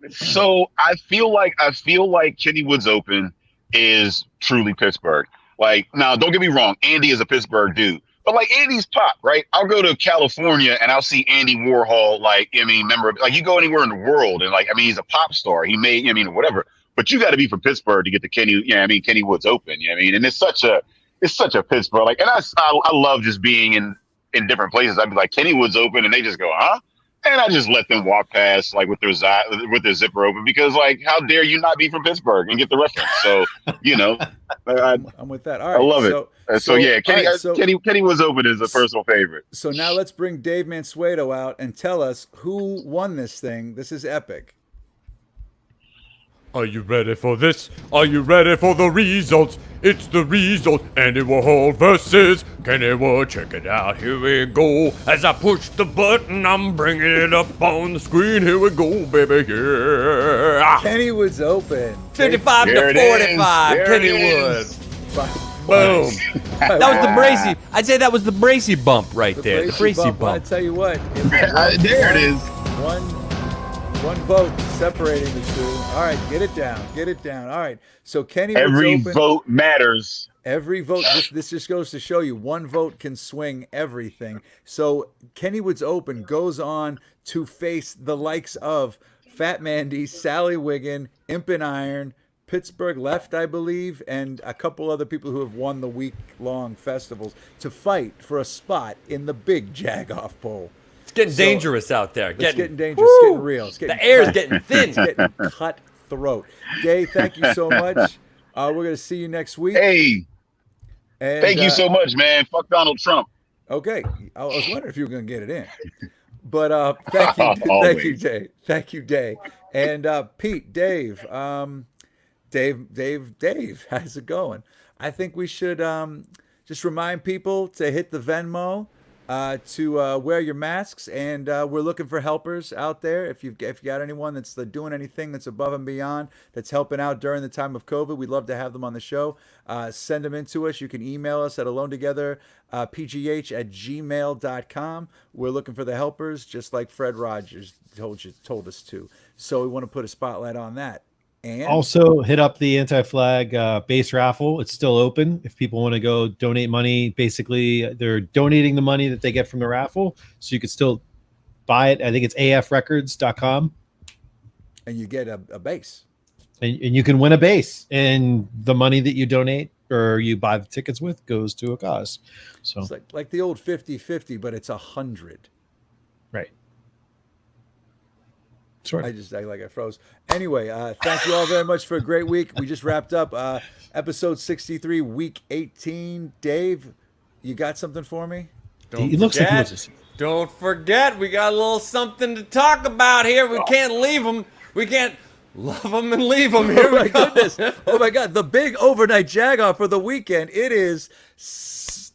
so I feel like Kennywood's Open is truly Pittsburgh. Now, don't get me wrong, Andy is a Pittsburgh dude, but Andy's pop, right? I'll go to California and I'll see Andy Warhol. You go anywhere in the world and he's a pop star. He may, whatever. But you got to be from Pittsburgh to get to Kennywood's Open. You know what I mean? And it's such a Pittsburgh, and I love just being in different places. I'd be like, Kennywood's Open, and they just go, huh? And I just let them walk past with their zipper open, because how dare you not be from Pittsburgh and get the reference? So I'm with that. All right, I love it. So Kennywood's Open is a personal favorite. So now let's bring Dave Mansueto out and tell us who won this thing. This is epic. Are you ready for this? Are you ready for the results? It's the result. Andy Warhol versus Kennywood. Check it out. Here we go. As I push the button, I'm bringing it up on the screen. Here we go, baby. Yeah. Kennywood's Open. 55 to 45. Kennywood. Boom. That was the Bracey. I'd say that was the Bracey bump right there. The Bracey bump. I tell you what. There it is. One vote separating the two. All right, get it down. Get it down. All right. So Kenny was Every open. vote matters. Every vote. This just goes to show you one vote can swing everything. So Kennywood's Open goes on to face the likes of Fat Mandy, Sally Wiggin, Imp and Iron, Pittsburgh Left, I believe, and a couple other people who have won the week-long festivals to fight for a spot in the big Jagoff Bowl. It's getting dangerous out there. It's getting dangerous. It's getting real. It's getting the air's getting thin. It's getting cutthroat. Dave, thank you so much. We're going to see you next week. Hey, and, thank you so much, man. Fuck Donald Trump. Okay. I was wondering if you were going to get it in. But thank you. Thank you, Dave. Thank you, Dave. And Pete, Dave, Dave, how's it going? I think we should just remind people to hit the Venmo, to wear your masks, and we're looking for helpers out there. If you got anyone that's doing anything that's above and beyond, that's helping out during the time of COVID, we'd love to have them on the show. Send them in to us. You can email us at alonetogetherpgh@gmail.com. We're looking for the helpers, just like Fred Rogers told us to. So we want to put a spotlight on that. And also hit up the anti-flag base raffle. It's still open. If people want to go donate money, basically they're donating the money that they get from the raffle. So you could still buy it. I think it's afrecords.com. And you get a base. And you can win a base. And the money that you donate or you buy the tickets with goes to a cause. So it's like the old 50-50, but it's 100. Right. Sure. I froze. Anyway, thank you all very much for a great week. We just wrapped up episode 63, week 18. Dave, you got something for me? Don't forget, we got a little something to talk about here. We can't leave them. We can't love them and leave them. Here we go. Goodness. Oh my God. The big overnight Jagoff for the weekend. It is.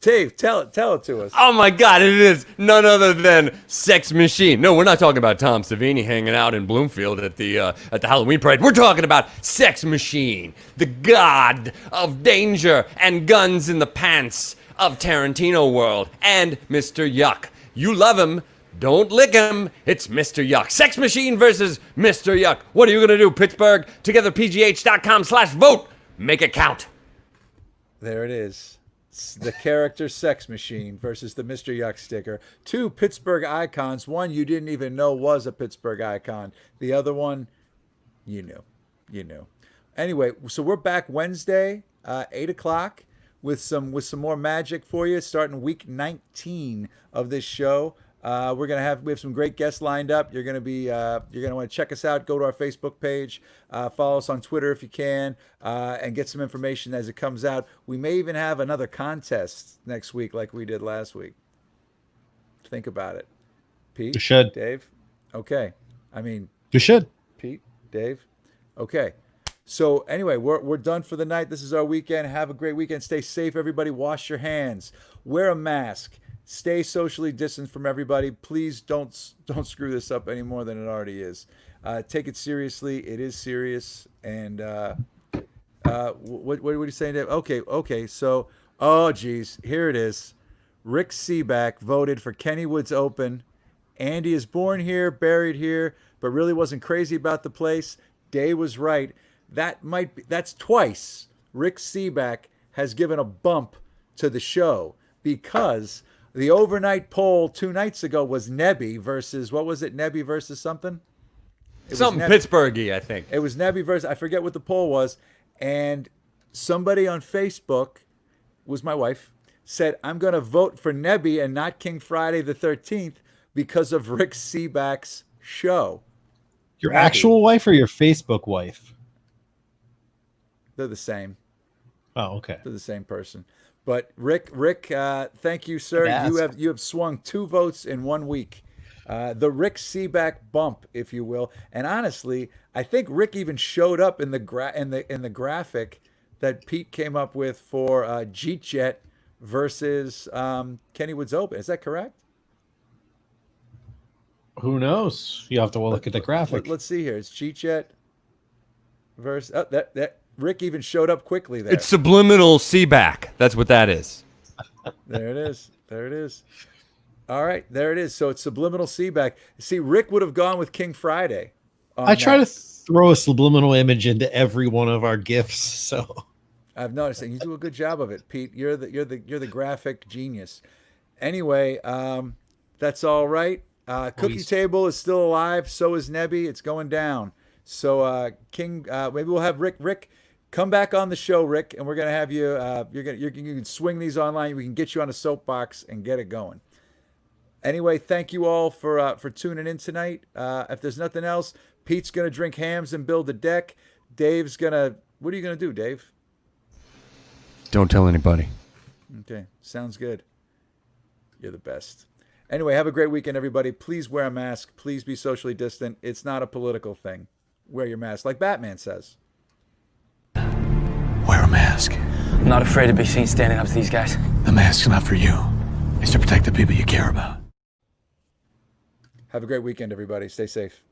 Dave, tell it to us. Oh my God, it is none other than Sex Machine. No, we're not talking about Tom Savini hanging out in Bloomfield at the Halloween parade. We're talking about Sex Machine, the god of danger and guns in the pants of Tarantino world, and Mr. Yuck. You love him. Don't lick him. It's Mr. Yuck. Sex Machine versus Mr. Yuck. What are you going to do, Pittsburgh? TogetherPGH.com/vote. Make it count. There it is. The character Sex Machine versus the Mr. Yuck sticker. Two Pittsburgh icons. One you didn't even know was a Pittsburgh icon. The other one, you knew. Anyway, so we're back Wednesday, 8 o'clock, with some more magic for you, starting week 19 of this show. We have some great guests lined up. You're gonna want to check us out. Go to our Facebook page, follow us on Twitter if you can, and get some information as it comes out. We may even have another contest next week, like we did last week. Think about it, Pete. You should, Dave. Okay, you should, Pete, Dave. Okay. So anyway, we're done for the night. This is our weekend. Have a great weekend. Stay safe, everybody. Wash your hands. Wear a mask. Stay socially distanced from everybody. Please don't screw this up any more than it already is. Take it seriously. It is serious. And what are you saying, Dave? Okay. So, oh geez, here it is. Rick Seaback voted for Kennywood's Open. Andy is born here, buried here, but really wasn't crazy about the place. Dave was right. That's twice Rick Seaback has given a bump to the show, because the overnight poll 2 nights ago was Nebby versus, what was it? Nebby versus something? Something Pittsburghy, I think. It was Nebby versus, I forget what the poll was. And somebody on Facebook, was my wife, said, I'm going to vote for Nebby and not King Friday the 13th because of Rick Seaback's show. Your actual wife or your Facebook wife? They're the same. Oh, okay. They're the same person. But Rick, thank you, sir. You have swung 2 votes in 1 week. The Rick Seaback bump, if you will. And honestly, I think Rick even showed up in the graphic that Pete came up with for Jeet Jet versus Kennywood's Open. Is that correct? Who knows? You have to look at the graphic. Let's see here. It's Jeet Jet versus that. Rick even showed up quickly there. It's subliminal Seaback. That's what that is. There it is. All right, there it is. So it's subliminal Seaback. See, Rick would have gone with King Friday. on I try that. to throw a subliminal image into every one of our gifts. So I've noticed that you do a good job of it, Pete. You're the graphic genius. Anyway, that's all right. Cookie Please. Table is still alive. So is Nebby. It's going down. So King, maybe we'll have Rick. Come back on the show, Rick, and we're gonna have you. You can swing these online. We can get you on a soapbox and get it going. Anyway, thank you all for tuning in tonight. If there's nothing else, Pete's gonna drink hams and build a deck. Dave's gonna. What are you gonna do, Dave? Don't tell anybody. Okay, sounds good. You're the best. Anyway, have a great weekend, everybody. Please wear a mask. Please be socially distant. It's not a political thing. Wear your mask, like Batman says. Wear a mask. I'm not afraid to be seen standing up to these guys. The mask's not for you. It's to protect the people you care about. Have a great weekend, everybody. Stay safe.